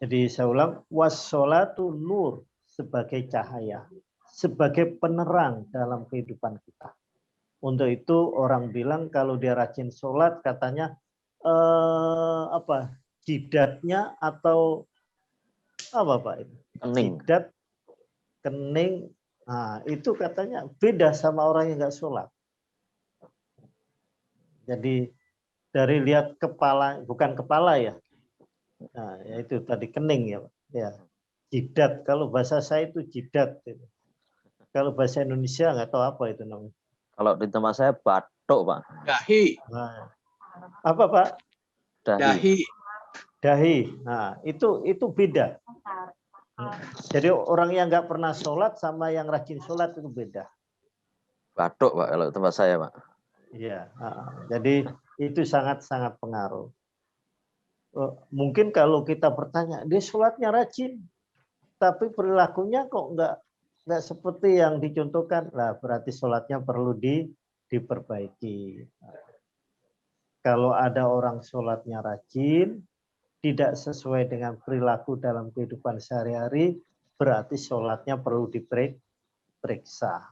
jadi saya ulang, was-sholatu nur, sebagai cahaya, sebagai penerang dalam kehidupan kita. Untuk itu orang bilang kalau dia rajin sholat, katanya jidatnya atau apa Pak itu? Jidat, kening. Nah, itu katanya beda sama orang yang nggak sholat. Jadi dari lihat kepala, bukan kepala ya. Nah, itu tadi kening ya, Pak. Ya. Jidat, kalau bahasa saya itu jidat. Kalau bahasa Indonesia nggak tahu apa itu namanya.
Kalau di tempat saya batuk, Pak.
Dahi.
Nah, apa Pak? Dahi. Nah, itu beda. Jadi orang yang nggak pernah sholat sama yang rajin sholat itu beda.
Batuk Pak kalau tempat saya Pak.
Iya. Jadi itu sangat-sangat pengaruh. Mungkin kalau kita bertanya, dia sholatnya rajin, tapi perilakunya kok nggak seperti yang dicontohkan, lah berarti sholatnya perlu diperbaiki. Kalau ada orang sholatnya rajin, tidak sesuai dengan perilaku dalam kehidupan sehari-hari, berarti sholatnya perlu diperiksa.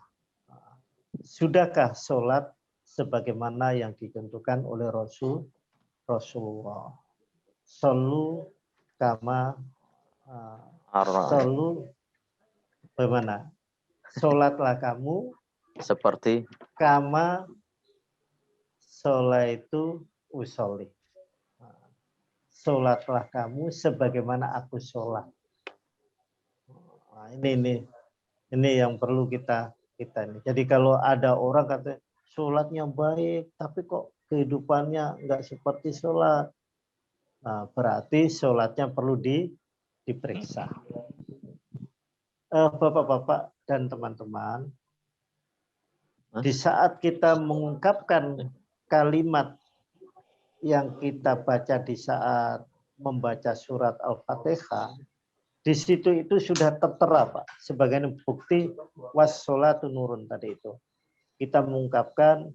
Sudahkah sholat sebagaimana yang ditentukan oleh Rasulullah? Solu kama solu bagaimana? Sholatlah kamu
Seperti
kama sholat itu usolli. Sholatlah kamu sebagaimana aku sholat. Nah, ini yang perlu kita ini. Jadi kalau ada orang kata sholatnya baik, tapi kok kehidupannya enggak seperti sholat, nah, berarti sholatnya perlu diperiksa. Bapak-bapak dan teman-teman, di saat kita mengungkapkan kalimat yang kita baca di saat membaca surat Al-Fatihah, di situ itu sudah tertera, Pak, sebagai bukti was-sholatu nurun tadi itu. Kita mengungkapkan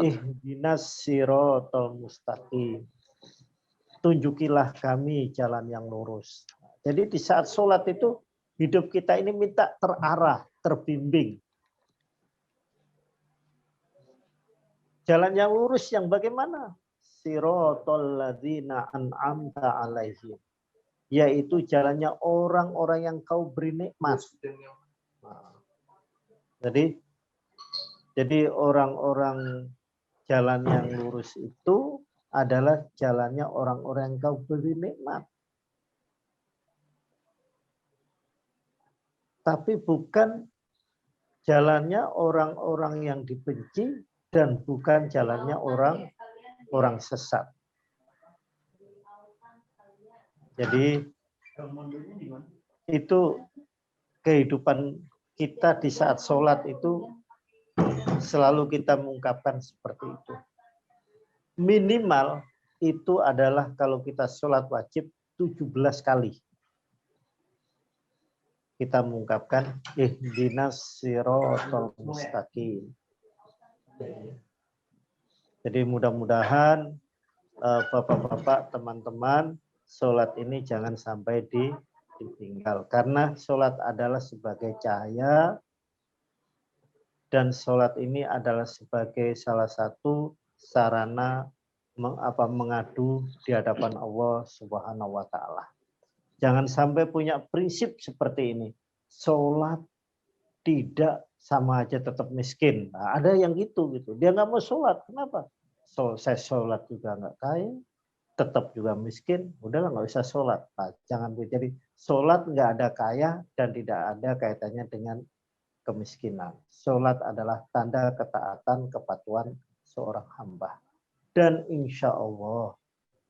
ihdinas siratal mustaqim. Tunjukilah kami jalan yang lurus. Jadi di saat sholat itu hidup kita ini minta terarah, terbimbing. Jalan yang lurus yang bagaimana? Siratal ladzina an'amta alaihim. Yaitu jalannya orang-orang yang kau beri nikmat. Nah, jadi orang-orang jalan yang lurus itu adalah jalannya orang-orang yang kau beri nikmat. Tapi bukan jalannya orang-orang yang dibenci dan bukan jalannya orang sesat. Jadi itu kehidupan kita di saat sholat itu selalu kita mengungkapkan seperti itu. Minimal itu adalah kalau kita sholat wajib 17 kali. Kita mengungkapkan ihdinas siratal mustaqim. Jadi mudah-mudahan bapak-bapak, teman-teman, sholat ini jangan sampai ditinggal. Karena sholat adalah sebagai cahaya dan sholat ini adalah sebagai salah satu sarana mengadu di hadapan Allah Subhanahu wa Ta'ala. Jangan sampai punya prinsip seperti ini. Sholat tidak sama aja tetap miskin. Nah, ada yang gitu. Dia nggak mau sholat. Kenapa? Saya sholat juga nggak kaya, tetap juga miskin. Udahlah nggak usah sholat. Nah, jangan jadi sholat nggak ada kaya dan tidak ada kaitannya dengan kemiskinan. Sholat adalah tanda ketaatan, kepatuhan seorang hamba. Dan insya Allah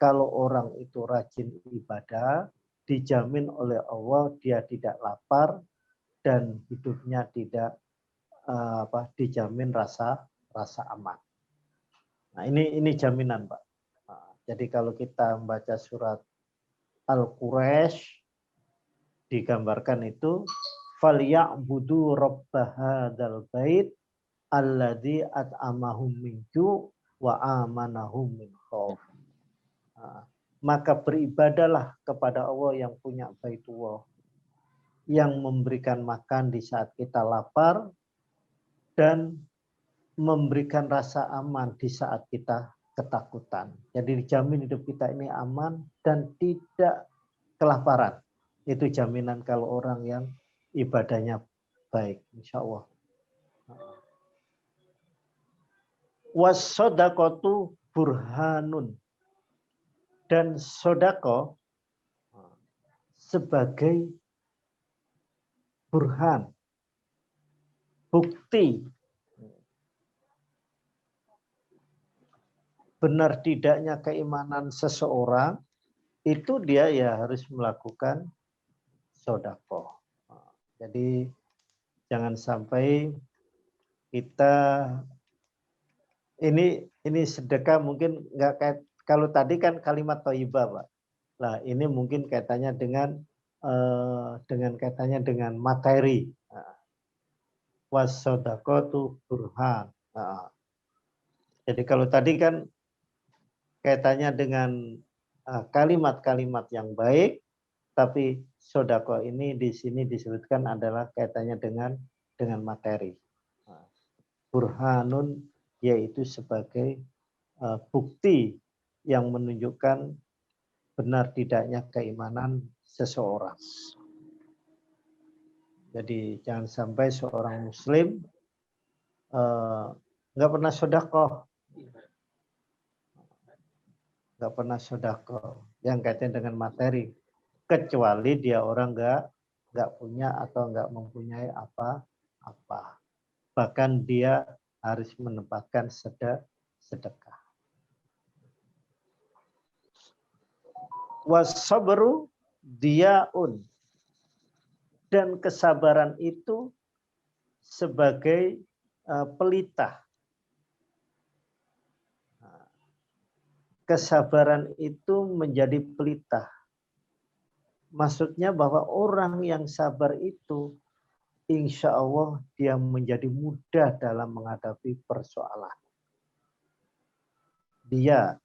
kalau orang itu rajin ibadah, dijamin oleh Allah dia tidak lapar dan hidupnya tidak dijamin rasa aman. Nah ini jaminan, Pak. Nah, jadi kalau kita membaca surat Al-Quraisy digambarkan itu falyabudu rabb hadzal bait alladzi at'amahum min ju' wa amanahum min khauf. Nah, maka beribadahlah kepada Allah yang punya Baitullah, yang memberikan makan di saat kita lapar dan memberikan rasa aman di saat kita ketakutan. Jadi dijamin hidup kita ini aman dan tidak kelaparan. Itu jaminan kalau orang yang ibadahnya baik, insya Allah. Was-sodaqatu burhanun. Dan sodako sebagai burhan, bukti benar tidaknya keimanan seseorang, itu dia ya harus melakukan sodako. Jadi jangan sampai kita ini sedekah mungkin nggak kayak kalau tadi kan kalimat thayyibah, Pak. Nah, ini mungkin kaitannya dengan kaitannya dengan materi. Nah, wasodaqatu burhan. Nah, jadi kalau tadi kan kaitannya dengan kalimat-kalimat yang baik, tapi sodako ini di sini disebutkan adalah kaitannya dengan materi. Burhanun yaitu sebagai bukti yang menunjukkan benar tidaknya keimanan seseorang. Jadi jangan sampai seorang muslim nggak pernah sedekah, nggak pernah sedekah yang kaitannya dengan materi, kecuali dia orang nggak punya atau nggak mempunyai apa-apa. Bahkan dia harus menempatkan sedekah. Wasabru diaun, dan kesabaran itu sebagai pelita. Kesabaran itu menjadi pelita. Maksudnya bahwa orang yang sabar itu insya Allah dia menjadi mudah dalam menghadapi persoalan. Dia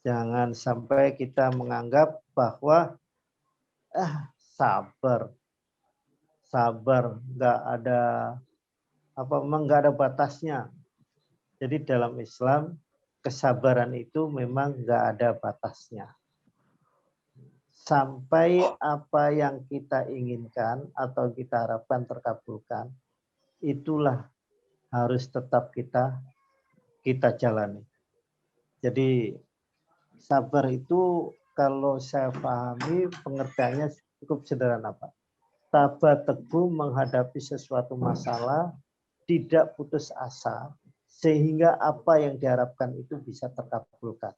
jangan sampai kita menganggap bahwa sabar nggak ada nggak ada batasnya. Jadi dalam Islam kesabaran itu memang nggak ada batasnya. Sampai apa yang kita inginkan atau kita harapkan terkabulkan, itulah harus tetap kita jalani. Jadi sabar itu kalau saya pahami pengertiannya cukup sederhana, Pak. Tabah teguh menghadapi sesuatu masalah, tidak putus asa, sehingga apa yang diharapkan itu bisa terkabulkan.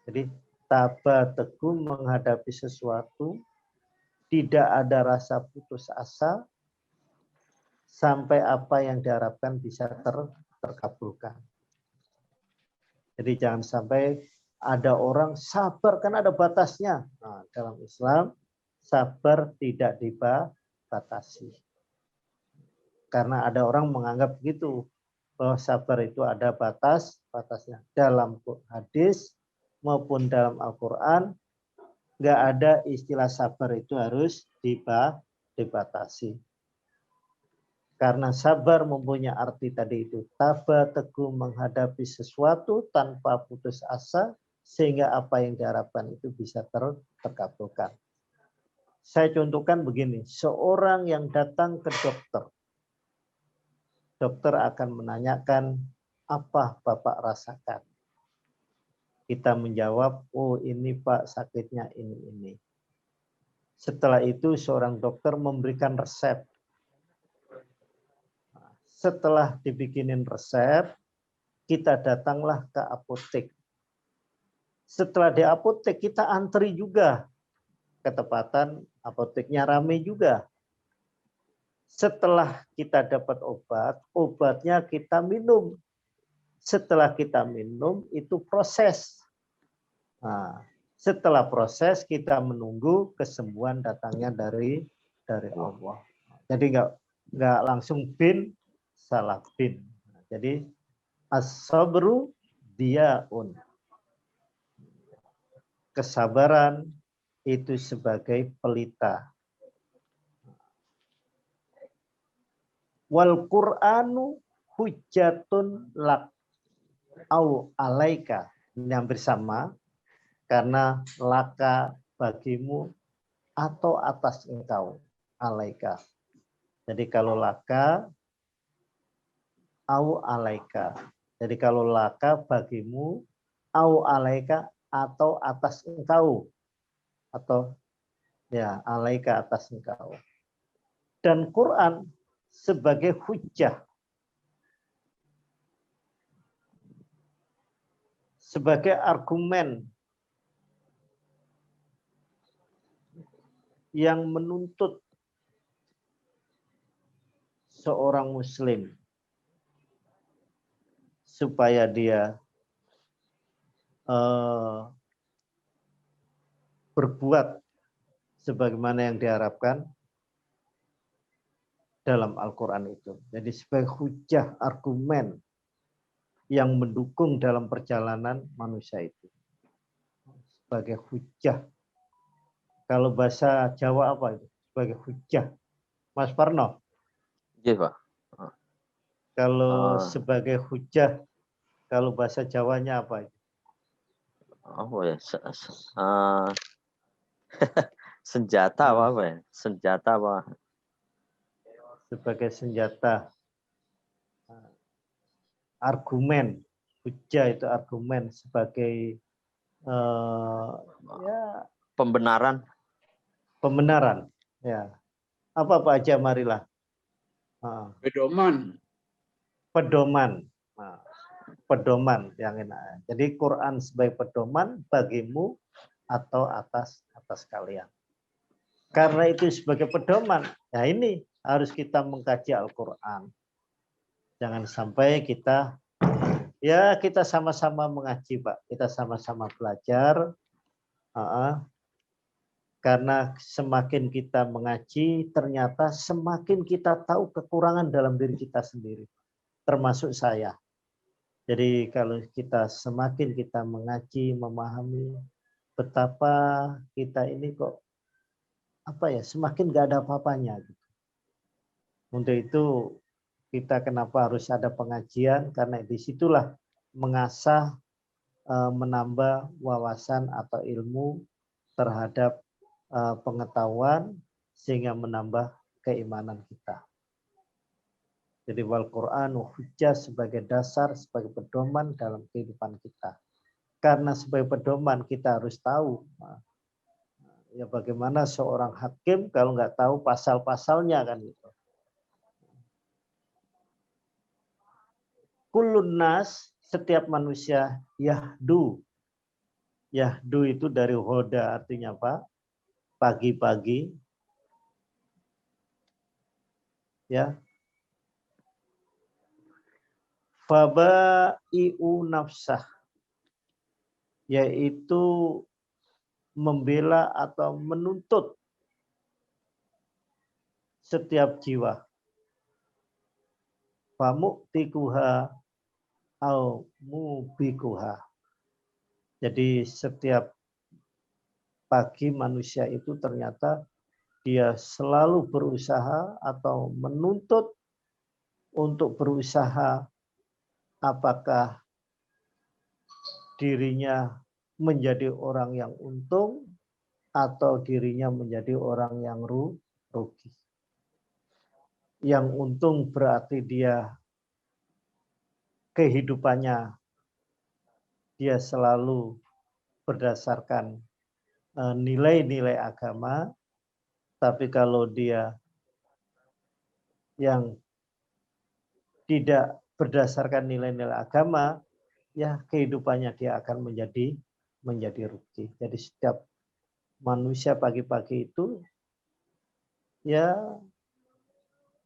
Jadi tabah teguh menghadapi sesuatu, tidak ada rasa putus asa, sampai apa yang diharapkan bisa terkabulkan. Jadi jangan sampai ada orang sabar kan ada batasnya. Nah, dalam Islam sabar tidak dibatasi. Karena ada orang menganggap begitu, bahwa sabar itu ada batasnya. Dalam hadis maupun dalam Al-Quran nggak ada istilah sabar itu harus dibatasi. Karena sabar mempunyai arti tadi itu, tabah teguh menghadapi sesuatu tanpa putus asa, sehingga apa yang diharapkan itu bisa terkabulkan. Saya contohkan begini, seorang yang datang ke dokter. Dokter akan menanyakan, apa Bapak rasakan? Kita menjawab, oh ini Pak sakitnya ini. Setelah itu seorang dokter memberikan resep. Setelah dibikinin resep, kita datanglah ke apotek. Setelah di apotek, kita antri juga. Ketepatan apoteknya ramai juga. Setelah kita dapat obat, obatnya kita minum. Setelah kita minum, itu proses. Nah, setelah proses, kita menunggu kesembuhan datangnya dari Allah. Jadi nggak langsung salah bin. Jadi as-sabru diaun. Kesabaran itu sebagai pelita. Wal Qur'anu hujjatun lak au alaika. Ini hampir sama karena laka bagimu atau atas engkau, alaika. Jadi kalau laka au alaika. Jadi kalau laka bagimu, au alaika atau atas engkau. Atau ya alaika atas engkau. Dan Quran sebagai hujjah. Sebagai argumen yang menuntut seorang muslim supaya dia berbuat sebagaimana yang diharapkan, dalam Al-Quran itu. Jadi sebagai hujah argumen yang mendukung dalam perjalanan manusia itu. Sebagai hujah. Kalau bahasa Jawa apa itu? Sebagai hujah. Mas Parno?
Iya, Pak.
Kalau sebagai hujah, kalau bahasa Jawanya apa itu?
Apa ya? Senjata apa ya? Senjata apa?
Sebagai senjata. Argumen. Hujah itu argumen sebagai ya,
Pembenaran.
pembenaran. Ya. Apa aja marilah.
Pedoman.
Pedoman. Nah, pedoman yang enak. Jadi Quran sebagai pedoman bagimu atau atas kalian. Karena itu sebagai pedoman, ya ini harus kita mengkaji Al-Quran. Jangan sampai kita sama-sama mengaji, Pak. Kita sama-sama belajar. Karena semakin kita mengaji, ternyata semakin kita tahu kekurangan dalam diri kita sendiri. Termasuk saya. Jadi kalau semakin kita mengaji, memahami betapa kita ini kok semakin nggak ada apa-apanya. Untuk itu kita kenapa harus ada pengajian, karena disitulah mengasah, menambah wawasan atau ilmu terhadap pengetahuan sehingga menambah keimanan kita. Jadi wal Quran hujjah sebagai dasar, sebagai pedoman dalam kehidupan kita. Karena sebagai pedoman kita harus tahu ya bagaimana seorang hakim kalau nggak tahu pasal-pasalnya kan gitu. Kullun nas, setiap manusia yahdu. Yahdu itu dari hoda, artinya apa? Pagi-pagi. Ya. Fabai'u nafsah, yaitu membela atau menuntut setiap jiwa. Famu'tikuha au mubikuha. Jadi setiap pagi manusia itu ternyata dia selalu berusaha atau menuntut untuk berusaha apakah dirinya menjadi orang yang untung atau dirinya menjadi orang yang rugi. Yang untung berarti dia kehidupannya dia selalu berdasarkan nilai-nilai agama, tapi kalau dia yang tidak berdasarkan nilai-nilai agama, ya kehidupannya dia akan menjadi rugi. Jadi setiap manusia pagi-pagi itu ya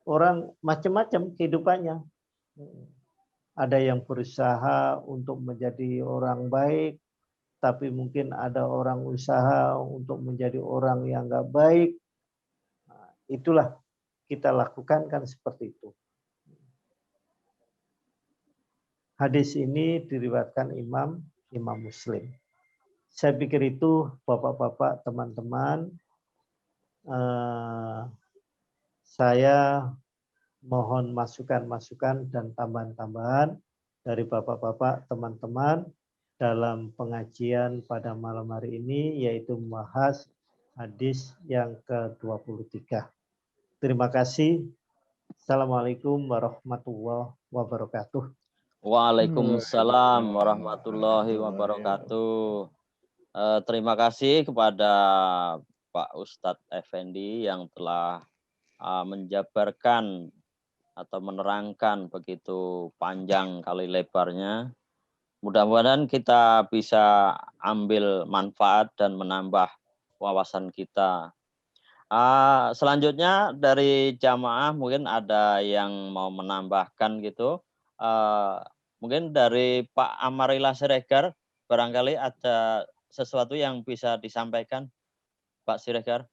orang macam-macam kehidupannya. Ada yang berusaha untuk menjadi orang baik, tapi mungkin ada orang usaha untuk menjadi orang yang nggak baik. Nah, itulah kita lakukan kan seperti itu. Hadis ini diriwayatkan Imam Muslim. Saya pikir itu bapak-bapak, teman-teman, saya mohon masukan-masukan dan tambahan-tambahan dari bapak-bapak, teman-teman dalam pengajian pada malam hari ini, yaitu membahas hadis yang ke-23. Terima kasih. Assalamualaikum warahmatullahi wabarakatuh.
Waalaikumsalam warahmatullahi wabarakatuh. Terima kasih kepada Pak Ustadz Effendi yang telah menjabarkan atau menerangkan begitu panjang kali lebarnya. Mudah-mudahan kita bisa ambil manfaat dan menambah wawasan kita. Selanjutnya dari jamaah mungkin ada yang mau menambahkan gitu. Mungkin dari Pak Amarila Siregar barangkali ada sesuatu yang bisa disampaikan, Pak Siregar.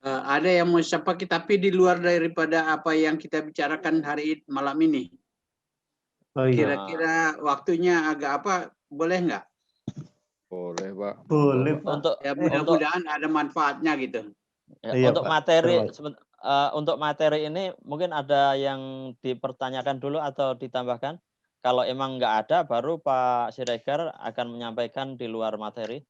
Ada yang mau sapa kita, tapi di luar daripada apa yang kita bicarakan malam ini.
Oh iya,
Kira-kira waktunya agak apa? Boleh nggak?
Boleh, Pak.
boleh
Pak.
Pak.
Untuk
Ya mudah-mudahan ada manfaatnya gitu.
Iya,
untuk
Pak.
materi
Terima
untuk materi ini mungkin ada yang dipertanyakan dulu atau ditambahkan. Kalau emang nggak ada, baru Pak Siregar akan menyampaikan di luar materi.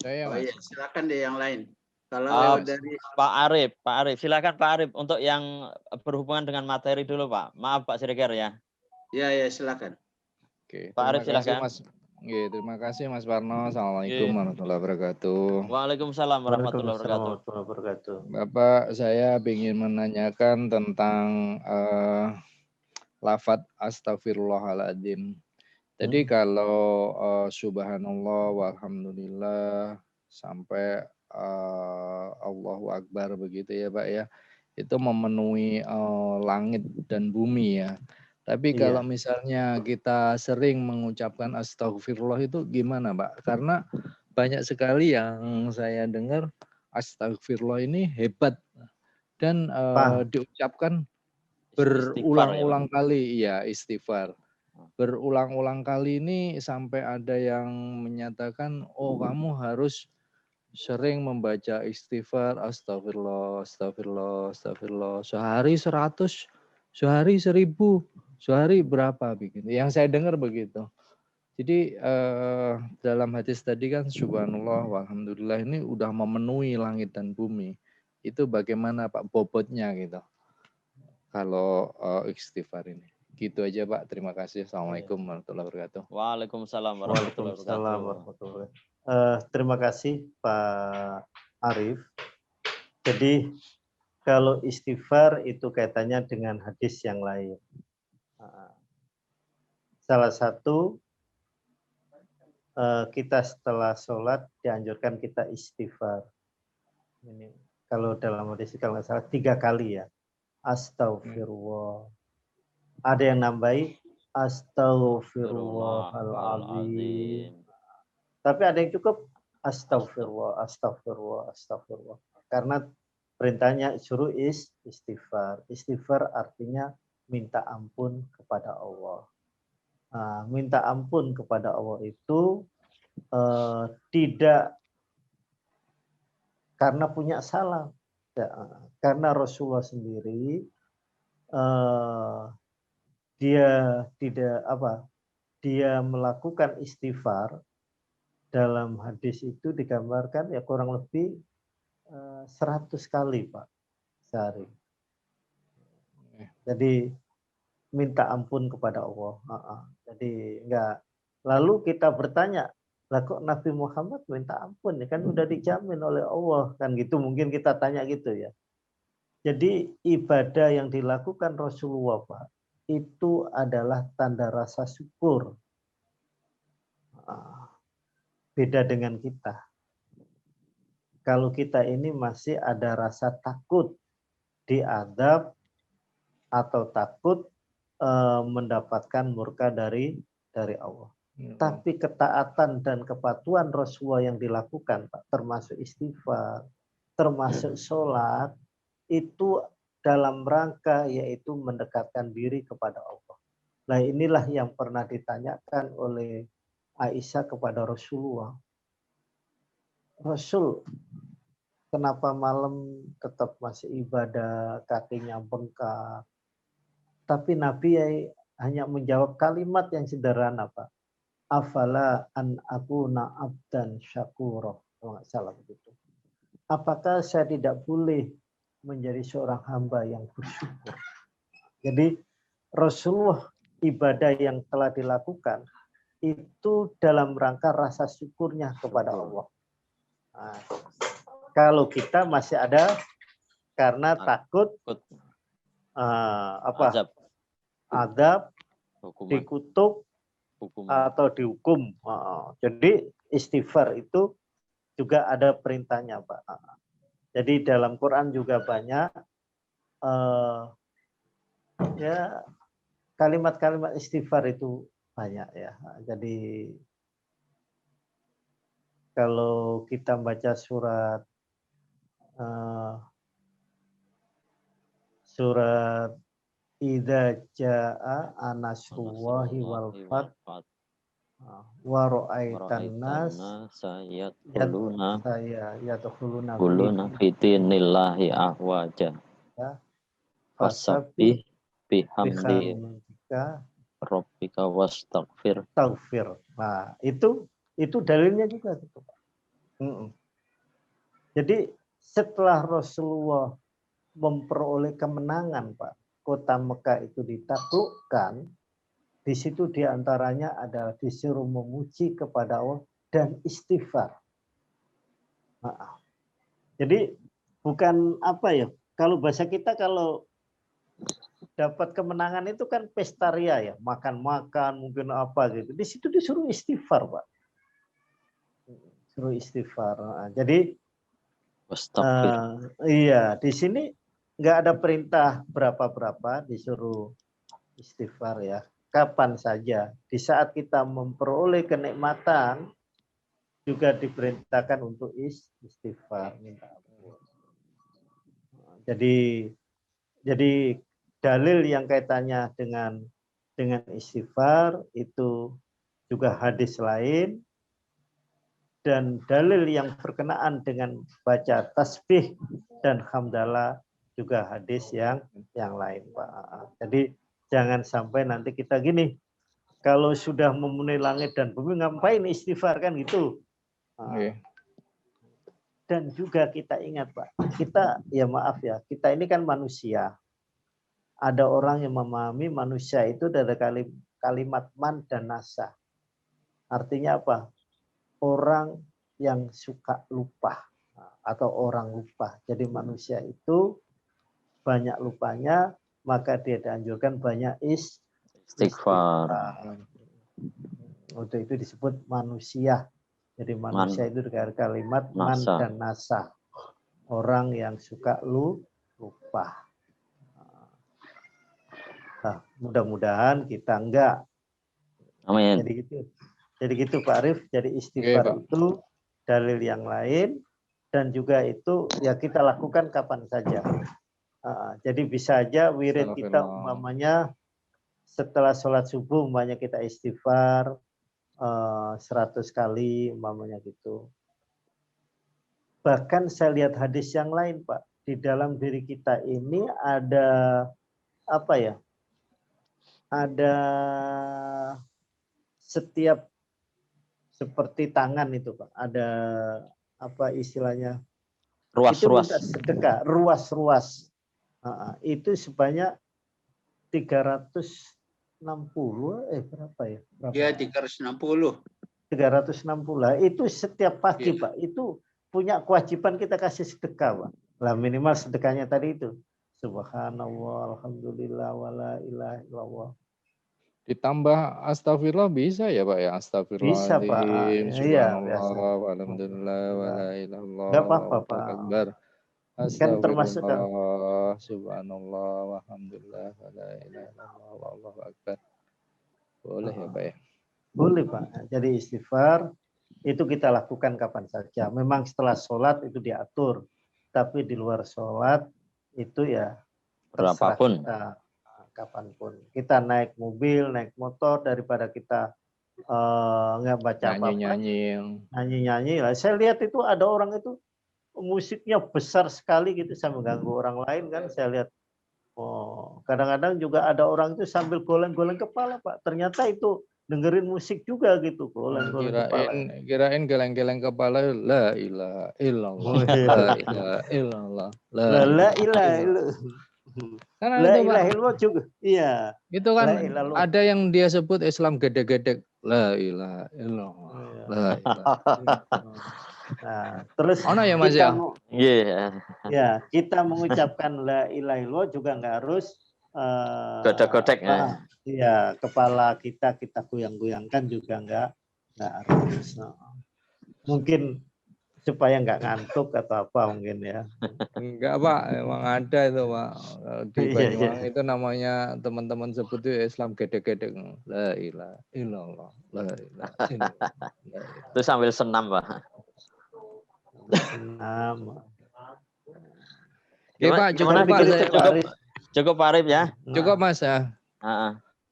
Saya,
Oh
Mas.
iya, silakan deh yang lain. Kalau
Ah,
dari
Pak Arif, silakan Pak Arif untuk yang berhubungan dengan materi dulu Pak. Maaf Pak Siregar ya.
ya silakan.
Oke,
Pak Arif
terima kasih
silakan.
Mas. Oke, terima kasih Mas Parno. Assalamualaikum
Oke.
warahmatullahi wabarakatuh.
Waalaikumsalam warahmatullahi
Waalaikumsalam
wabarakatuh.
warahmatullahi wabarakatuh.
Bapak, saya ingin menanyakan tentang lafadz astagfirullahaladzim. Jadi kalau subhanallah walhamdulillah sampai Allahu Akbar begitu ya Pak ya, itu memenuhi langit dan bumi ya. Tapi
Iya.
kalau misalnya kita sering mengucapkan astagfirullah itu gimana Pak? Karena banyak sekali yang saya dengar astagfirullah ini hebat dan diucapkan berulang-ulang kali, ya istighfar. Berulang-ulang kali ini sampai ada yang menyatakan, oh kamu harus sering membaca istighfar, astagfirullah, astagfirullah, astagfirullah. Sehari 100, sehari 1000, sehari berapa begitu. Yang saya dengar begitu. Jadi dalam hadis tadi kan subhanallah walhamdulillah ini udah memenuhi langit dan bumi. Itu bagaimana Pak bobotnya gitu. Kalau istighfar ini. Gitu aja Pak. Terima kasih. Assalamualaikum warahmatullahi wabarakatuh.
Waalaikumsalam warahmatullahi wabarakatuh.
Terima kasih Pak Arif. Jadi kalau istighfar itu kaitannya dengan hadis yang lain. Salah satu kita setelah sholat dianjurkan kita istighfar. Ini kalau dalam hadis kalau nggak salah 3 kali ya. Astagfirullah. Ada yang nambahi astagfirullahaladzim. Tapi ada yang cukup astagfirullah, astagfirullah, astagfirullah. Karena perintahnya suruh istighfar. Istighfar artinya minta ampun kepada Allah. Nah, minta ampun kepada Allah itu tidak karena punya salah. Ya, karena Rasulullah sendiri dia melakukan istighfar dalam hadis itu digambarkan ya kurang lebih 100 kali Pak sehari. Jadi minta ampun kepada Allah. Jadi enggak. Lalu kita bertanya, lah kok Nabi Muhammad minta ampun ya kan udah dijamin oleh Allah kan gitu, mungkin kita tanya gitu ya. Jadi ibadah yang dilakukan Rasulullah Pak itu adalah tanda rasa syukur. Beda dengan kita. Kalau kita ini masih ada rasa takut diadab atau takut mendapatkan murka dari Allah. Tapi ketaatan dan kepatuhan Rasulullah yang dilakukan Pak, termasuk istighfar, termasuk sholat, itu dalam rangka yaitu mendekatkan diri kepada Allah. Nah inilah yang pernah ditanyakan oleh Aisyah kepada Rasulullah. Rasul, kenapa malam tetap masih ibadah, kakinya bengkak? Tapi Nabi hanya menjawab kalimat yang sederhana Pak. Afala an akuna abdan syakura. Kalau nggak salah begitu. Apakah saya tidak boleh menjadi seorang hamba yang bersyukur? Jadi Rasulullah ibadah yang telah dilakukan itu dalam rangka rasa syukurnya kepada Allah. Nah, kalau kita masih ada karena takut adab, dikutuk atau dihukum. Jadi istighfar itu juga ada perintahnya Pak. Jadi dalam Quran juga banyak ya kalimat-kalimat istighfar itu banyak ya. Jadi kalau kita baca surat surat Idza jaa nasrullahi wal fath wa ra'aitan nas yadkhuluna
fi dinillahi afwaja fasabbih bihamdi rabbika wastaghfir.
Nah, itu dalilnya juga gitu, Pak. Jadi setelah Rasulullah memperoleh kemenangan, Pak, kota Mekah itu ditaklukkan, di situ diantaranya adalah disuruh memuji kepada Allah dan istighfar. Nah, jadi bukan apa ya, kalau bahasa kita kalau dapat kemenangan itu kan pesta ria ya, makan-makan mungkin apa gitu. Di situ disuruh istighfar, Pak. Suruh istighfar. Nah, jadi iya, di sini nggak ada perintah berapa-berapa, disuruh istighfar ya. Kapan saja, di saat kita memperoleh kenikmatan juga diperintahkan untuk istighfar, minta ampun. Jadi dalil yang kaitannya dengan istighfar itu juga hadis lain, dan dalil yang berkenaan dengan baca tasbih dan hamdalah juga hadis yang lain, Pak. Jadi jangan sampai nanti kita gini, kalau sudah memenuhi langit dan bumi ngapain istighfar kan gitu. Dan juga kita ingat, Pak, kita ya maaf ya, kita ini kan manusia. Ada orang yang memahami manusia itu dari kalimat man dan nasa. Artinya apa? Orang yang suka lupa atau orang lupa. Jadi manusia itu banyak lupanya, maka dia dianjurkan banyak istighfar. Untuk itu disebut manusia. Jadi manusia itu dari kalimat man dan nasa. Orang yang suka lupa. Nah, mudah-mudahan kita enggak.
Amin.
Jadi gitu Pak Arif. Jadi istighfar itu dalil yang lain, dan juga itu ya kita lakukan kapan saja. Jadi bisa aja wirid kita umpamanya setelah sholat subuh umpamanya kita istighfar 100 kali umpamanya gitu. Bahkan saya lihat hadis yang lain, Pak, di dalam diri kita ini ada apa ya? Ada setiap seperti tangan itu, Pak. Ada apa istilahnya?
Ruas-ruas.
Sedekah, ruas-ruas. Itu sebanyak 360 berapa ya?
Ya 360.
360. Itu setiap pagi, Pak. Itu punya kewajiban kita kasih sedekah, Pak. Lah minimal sedekahnya tadi itu. Subhanallah, alhamdulillah, wala ilaha illallah.
Ditambah astagfirullah bisa ya, Pak ya? Astagfirullah.
Bisa, Pak.
Subhanallah, alhamdulillah, wala ilallah.
Enggak apa-apa, Pak. Kan termasuk kan.
Subhanallah, alhamdulillah, wala ilaha illallah, wallahu akbar. Boleh ya, Pak ya?
Boleh, Pak. Jadi istighfar itu kita lakukan kapan saja. Memang setelah sholat itu diatur. Tapi di luar sholat itu ya
berapapun.
Kapanpun kita naik mobil, naik motor, daripada kita nggak baca nyanyi lah. Saya lihat itu ada orang itu musiknya besar sekali gitu sambil ganggu orang lain kan. Saya lihat kadang-kadang juga ada orang itu sambil goleng-goleng kepala, Pak. Ternyata itu dengerin musik juga gitu, goleng-goleng kepala.
Kirain geleng-geleng kepala, la ilaha illallah, la ilaha illallah,
la ilaha illallah.
Karena
la
itu,
ilaha illallah juga. Iya.
Itu kan ada yang dia sebut Islam gede-gede. La ilaha illallah. La ilaha illallah.
Nah, terus
ya Mas ya?
Ya, kita mengucapkan la ilaha illallah juga nggak harus
godek-godek
iya, kepala kita goyang-goyangkan juga nggak harus. Mungkin supaya nggak ngantuk atau apa mungkin ya.
Enggak, Pak, emang ada itu, Pak. Di Banyuwangi itu namanya teman-teman sebut itu Islam gede-gede. La ilaha illallah, la ilaha illallah.
Itu sambil senam, Pak.
Senam.
Oke, Pak, cukup, Pak.
Cukup Pak Arif ya.
Cukup Mas ya.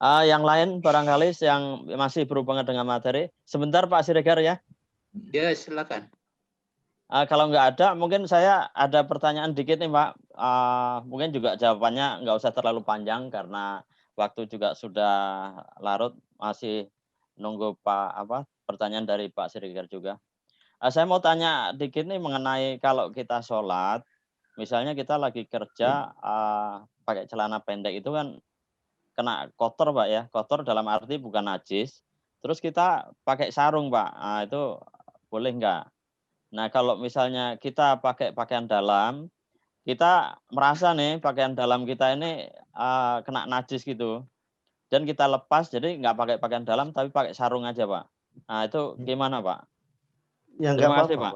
Yang lain barangkali yang masih berhubungan dengan materi. Sebentar Pak Siregar ya.
Ya, silakan.
Kalau nggak ada, mungkin saya ada pertanyaan dikit nih Pak. Mungkin juga jawabannya nggak usah terlalu panjang karena waktu juga sudah larut. Masih nunggu pertanyaan dari Pak Siregar juga. Saya mau tanya dikit nih mengenai kalau kita sholat, misalnya kita lagi kerja pakai celana pendek itu kan kena kotor Pak ya, kotor dalam arti bukan najis. Terus kita pakai sarung Pak, itu boleh nggak? Nah kalau misalnya kita pakai pakaian dalam, kita merasa nih pakaian dalam kita ini kena najis gitu. Dan kita lepas, jadi nggak pakai pakaian dalam tapi pakai sarung aja Pak. Nah itu gimana Pak?
Ya nggak apa-apa Pak.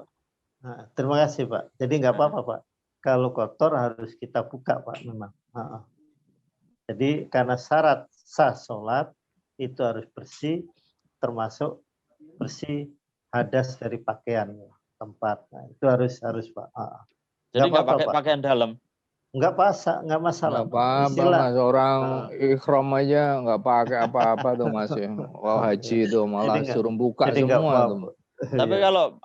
Nah, terima kasih Pak. Jadi nggak apa-apa Pak. Kalau kotor harus kita buka Pak memang. Jadi karena syarat sah sholat itu harus bersih, termasuk bersih hadas dari pakaian tempat. Nah, itu harus Pak.
Jadi nggak pakai pakaian dalam?
Nggak masalah.
Nggak apa-apa Mas, orang ikhram aja nggak pakai apa-apa tuh Mas ya. Wah haji itu malah suruh buka semua tuh.
Tapi kalau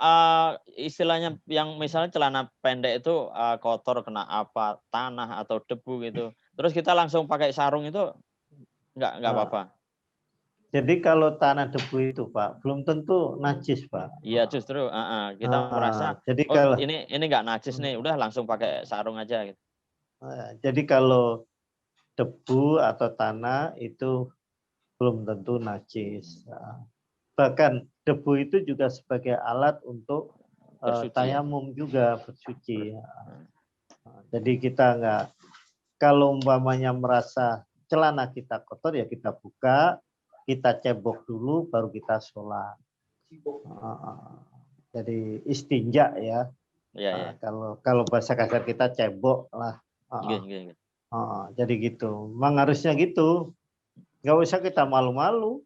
istilahnya yang misalnya celana pendek itu kotor kena tanah atau debu gitu, terus kita langsung pakai sarung itu nggak apa-apa.
Jadi kalau tanah debu itu Pak belum tentu najis Pak.
Iya justru kita merasa
jadi kalau
ini nggak najis nih, udah langsung pakai sarung aja gitu.
Jadi kalau debu atau tanah itu belum tentu najis. Bahkan debu itu juga sebagai alat untuk tayamum juga bersuci. Jadi kita nggak, kalau umpamanya merasa celana kita kotor ya kita buka, kita cebok dulu baru kita sholat. Jadi istinja ya. Kalau bahasa kasar kita cebok lah. Jadi gitu. Memang harusnya gitu. Nggak usah kita malu-malu.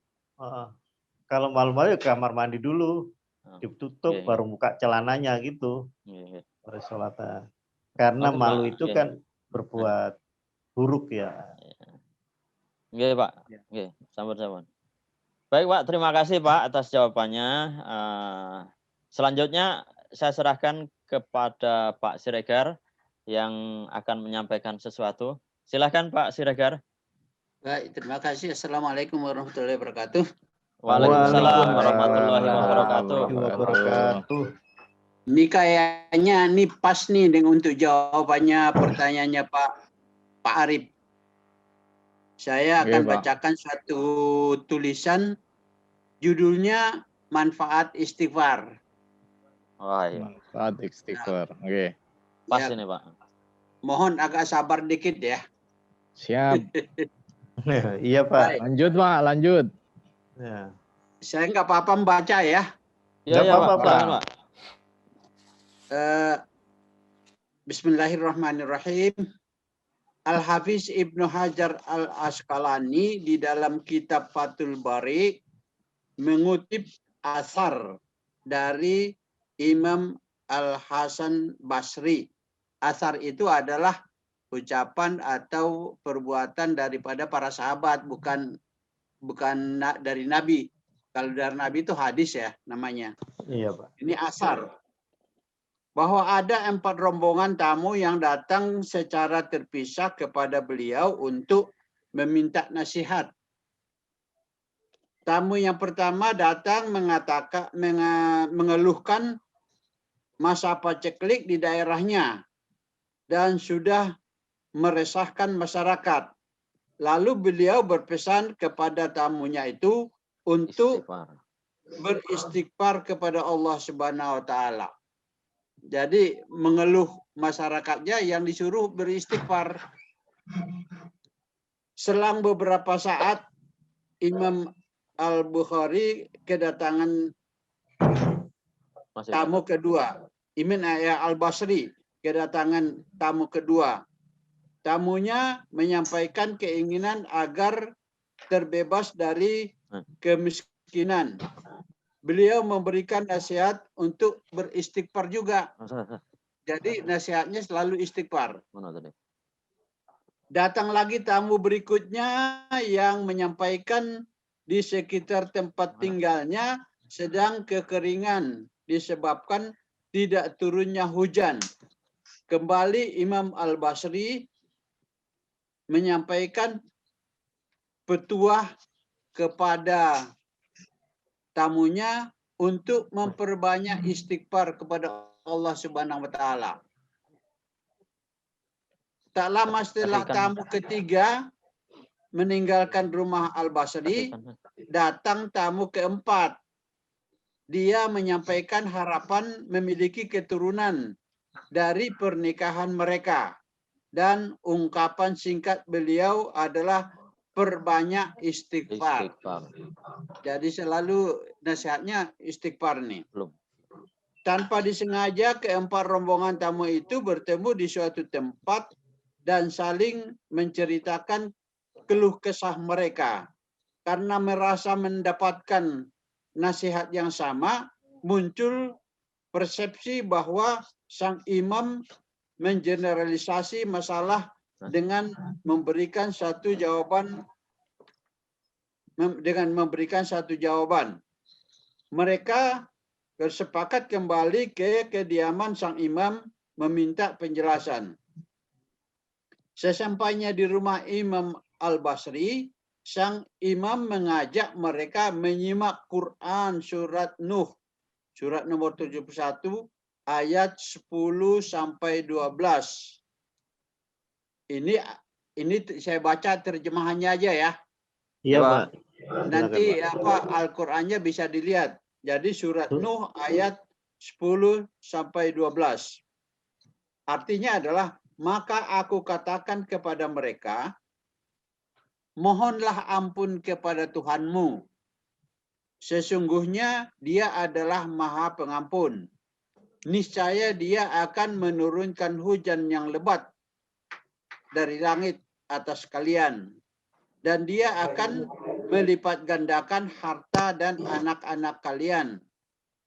Kalau malu-malu ya kamar mandi dulu, ditutup baru buka celananya gitu. Baru sholat. Karena malu itu kan berbuat buruk ya.
Oke Pak. Oke, sabar-sabar. Baik Pak, terima kasih Pak atas jawabannya. Selanjutnya saya serahkan kepada Pak Siregar yang akan menyampaikan sesuatu. Silakan Pak Siregar.
Baik, terima kasih. Assalamualaikum warahmatullahi wabarakatuh.
Waalaikumsalam warahmatullahi wabarakatuh.
Ini kayaknya ini pas nih dengan untuk jawabannya pertanyaannya Pak Arif. Saya akan bacakan suatu tulisan judulnya Manfaat Istighfar.
Manfaat istighfar. Oke.
Pas ini Pak.
Mohon agak sabar dikit ya.
Siap.
Iya Pak.
Lanjut Pak, lanjut.
Ya.
Saya nggak apa-apa membaca ya.
Nggak apa-apa Pak.
Bismillahirrahmanirrahim. Al-Hafiz Ibnu Hajar Al-Asqalani di dalam kitab Fathul Bari mengutip asar dari Imam Al-Hasan Basri. Asar itu adalah ucapan atau perbuatan daripada para sahabat, bukan dari Nabi. Kalau dari Nabi itu hadis ya namanya.
Iya Pak.
Ini asar. Bahwa ada 4 rombongan tamu yang datang secara terpisah kepada beliau untuk meminta nasihat. Tamu yang pertama datang mengeluhkan masa paceklik di daerahnya dan sudah meresahkan masyarakat. Lalu beliau berpesan kepada tamunya itu untuk beristighfar kepada Allah Subhanahu wa taala. Jadi mengeluh masyarakatnya yang disuruh beristighfar. Selang beberapa saat Imam Al-Bukhari kedatangan tamu kedua. Imam Al-Basri kedatangan tamu kedua. Tamunya menyampaikan keinginan agar terbebas dari kemiskinan. Beliau memberikan nasihat untuk beristighfar juga. Jadi nasihatnya selalu istighfar. Datang lagi tamu berikutnya yang menyampaikan di sekitar tempat tinggalnya sedang kekeringan disebabkan tidak turunnya hujan. Kembali Imam Al-Basri menyampaikan petuah kepada tamunya untuk memperbanyak istighfar kepada Allah Subhanahu wa taala. Tak lama setelah tamu ketiga meninggalkan rumah Al-Basri, datang tamu keempat. Dia menyampaikan harapan memiliki keturunan dari pernikahan mereka. Dan ungkapan singkat beliau adalah perbanyak istighfar. Jadi selalu nasihatnya istighfar nih. Tanpa disengaja keempat rombongan tamu itu bertemu di suatu tempat dan saling menceritakan keluh kesah mereka. Karena merasa mendapatkan nasihat yang sama, muncul persepsi bahwa sang imam mengeneralisasi masalah dengan memberikan satu jawaban. Mereka bersepakat kembali ke kediaman sang imam meminta penjelasan. Sesampainya di rumah Imam Al-Basri, sang imam mengajak mereka menyimak Quran surat Nuh, surat nomor 71, ayat 10 sampai 12. Ini saya baca terjemahannya aja ya.
Iya, Pak.
Nanti Al-Qur'annya bisa dilihat. Jadi surat Nuh ayat 10 sampai 12. Artinya adalah, maka aku katakan kepada mereka, mohonlah ampun kepada Tuhanmu. Sesungguhnya Dia adalah Maha Pengampun. Niscaya Dia akan menurunkan hujan yang lebat dari langit atas kalian. Dan Dia akan melipat gandakan harta dan anak-anak kalian.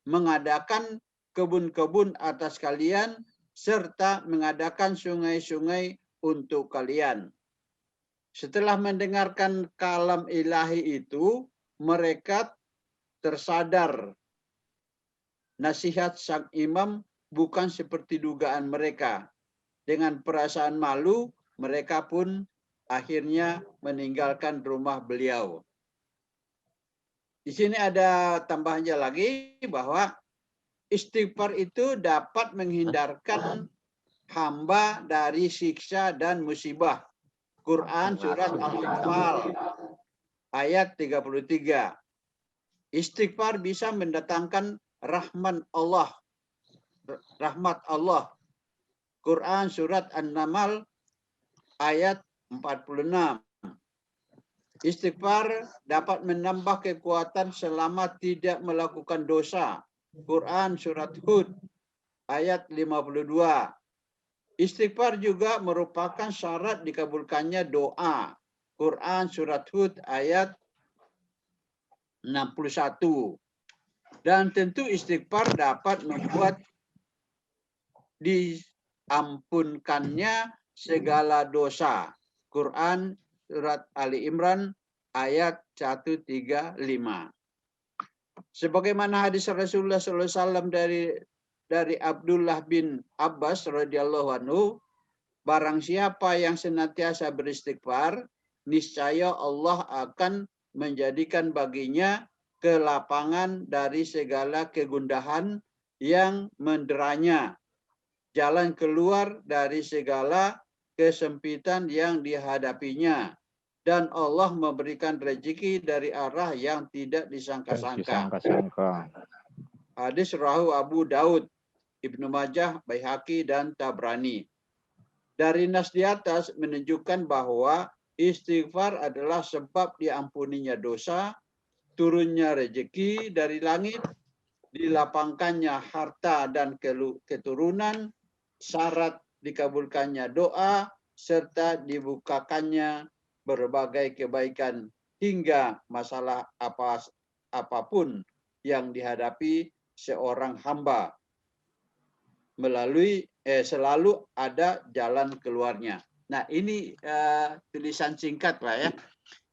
Mengadakan kebun-kebun atas kalian, serta mengadakan sungai-sungai untuk kalian. Setelah mendengarkan kalam ilahi itu, mereka tersadar nasihat sang imam bukan seperti dugaan mereka. Dengan perasaan malu, mereka pun akhirnya meninggalkan rumah beliau. Di sini ada tambahannya lagi bahwa istighfar itu dapat menghindarkan hamba dari siksa dan musibah. Quran surat Al-Anfal ayat 33. Istighfar bisa mendatangkan rahmat Allah. Quran surat An-Naml ayat 46. Istighfar dapat menambah kekuatan selama tidak melakukan dosa. Quran surat Hud ayat 52. Istighfar juga merupakan syarat dikabulkannya doa. Quran surat Hud ayat 61. Dan tentu istighfar dapat membuat diampunkannya segala dosa. Quran surat Ali Imran ayat 135. Sebagaimana hadis Rasulullah SAW dari Abdullah bin Abbas radhiyallahu anhu, barang siapa yang senantiasa beristighfar, niscaya Allah akan menjadikan baginya kelapangan dari segala kegundahan yang menderanya, jalan keluar dari segala kesempitan yang dihadapinya, dan Allah memberikan rezeki dari arah yang tidak disangka-sangka. Hadis rawahu Abu Daud, Ibnu Majah, Baihaqi, dan Tabrani. Dari nas di atas menunjukkan bahwa istighfar adalah sebab diampuninya dosa, turunnya rezeki dari langit, dilapangkannya harta dan keturunan, syarat dikabulkannya doa, serta dibukakannya berbagai kebaikan hingga masalah apapun yang dihadapi seorang hamba selalu ada jalan keluarnya. Nah, ini tulisan singkat, Pak ya.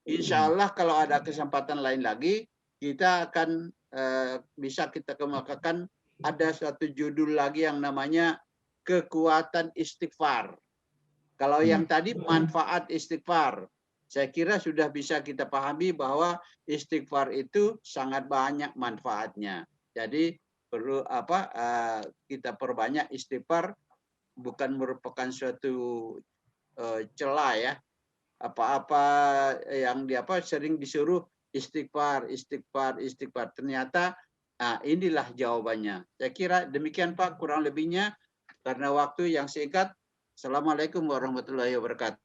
Insya Allah kalau ada kesempatan lain lagi, kita akan bisa kita kemukakan ada suatu judul lagi yang namanya kekuatan istighfar. Kalau yang tadi manfaat istighfar, saya kira sudah bisa kita pahami bahwa istighfar itu sangat banyak manfaatnya. Jadi perlu kita perbanyak istighfar, bukan merupakan suatu celah ya. Apa-apa yang sering disuruh istighfar. Ternyata inilah jawabannya. Saya kira demikian Pak, kurang lebihnya karena waktu yang singkat. Assalamualaikum warahmatullahi wabarakatuh.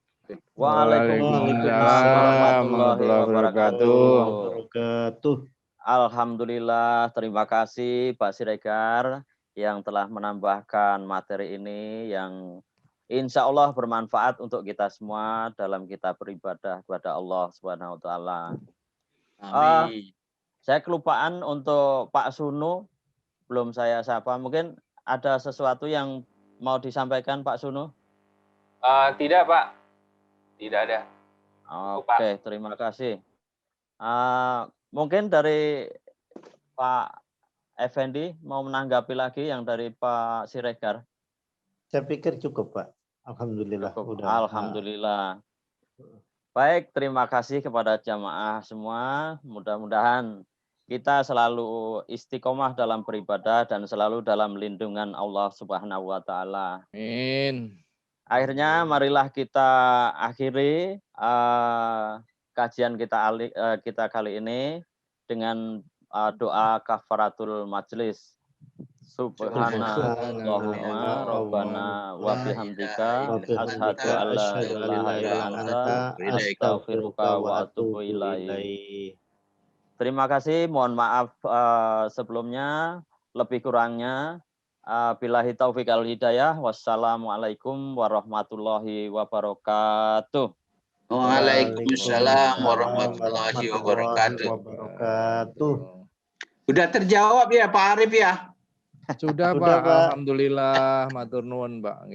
Waalaikumsalam warahmatullahi
wabarakatuh.
Alhamdulillah, terima kasih Pak Siregar yang telah menambahkan materi ini yang insya Allah bermanfaat untuk kita semua dalam kita beribadah kepada Allah Subhanahu wa Ta'ala.
Amin.
Saya kelupaan untuk Pak Sunu, belum saya sapa. Mungkin ada sesuatu yang mau disampaikan Pak Sunu?
Tidak Pak, tidak ada.
Oke, terima kasih. Mungkin dari Pak Effendi mau menanggapi lagi yang dari Pak Siregar.
Saya pikir cukup Pak. Alhamdulillah.
Alhamdulillah. Baik, terima kasih kepada jamaah semua. Mudah-mudahan kita selalu istiqomah dalam beribadah dan selalu dalam lindungan Allah Subhanahu wa Ta'ala.
Amin.
Akhirnya marilah kita akhiri kajian kita kali ini dengan doa kafaratul majlis. Subhanallahumma rabbana wa bihamdika asyhadu an la ilaha illa anta astaghfiruka wa atubu ilaik. Terima kasih, mohon maaf sebelumnya, lebih kurangnya. Billahi taufiq wal hidayah. Wassalamualaikum warahmatullahi wabarakatuh.
Waalaikumsalam warahmatullahi wabarakatuh. Sudah terjawab ya Pak Arif ya?
Sudah Pak, Alhamdulillah, matur nuwun Pak.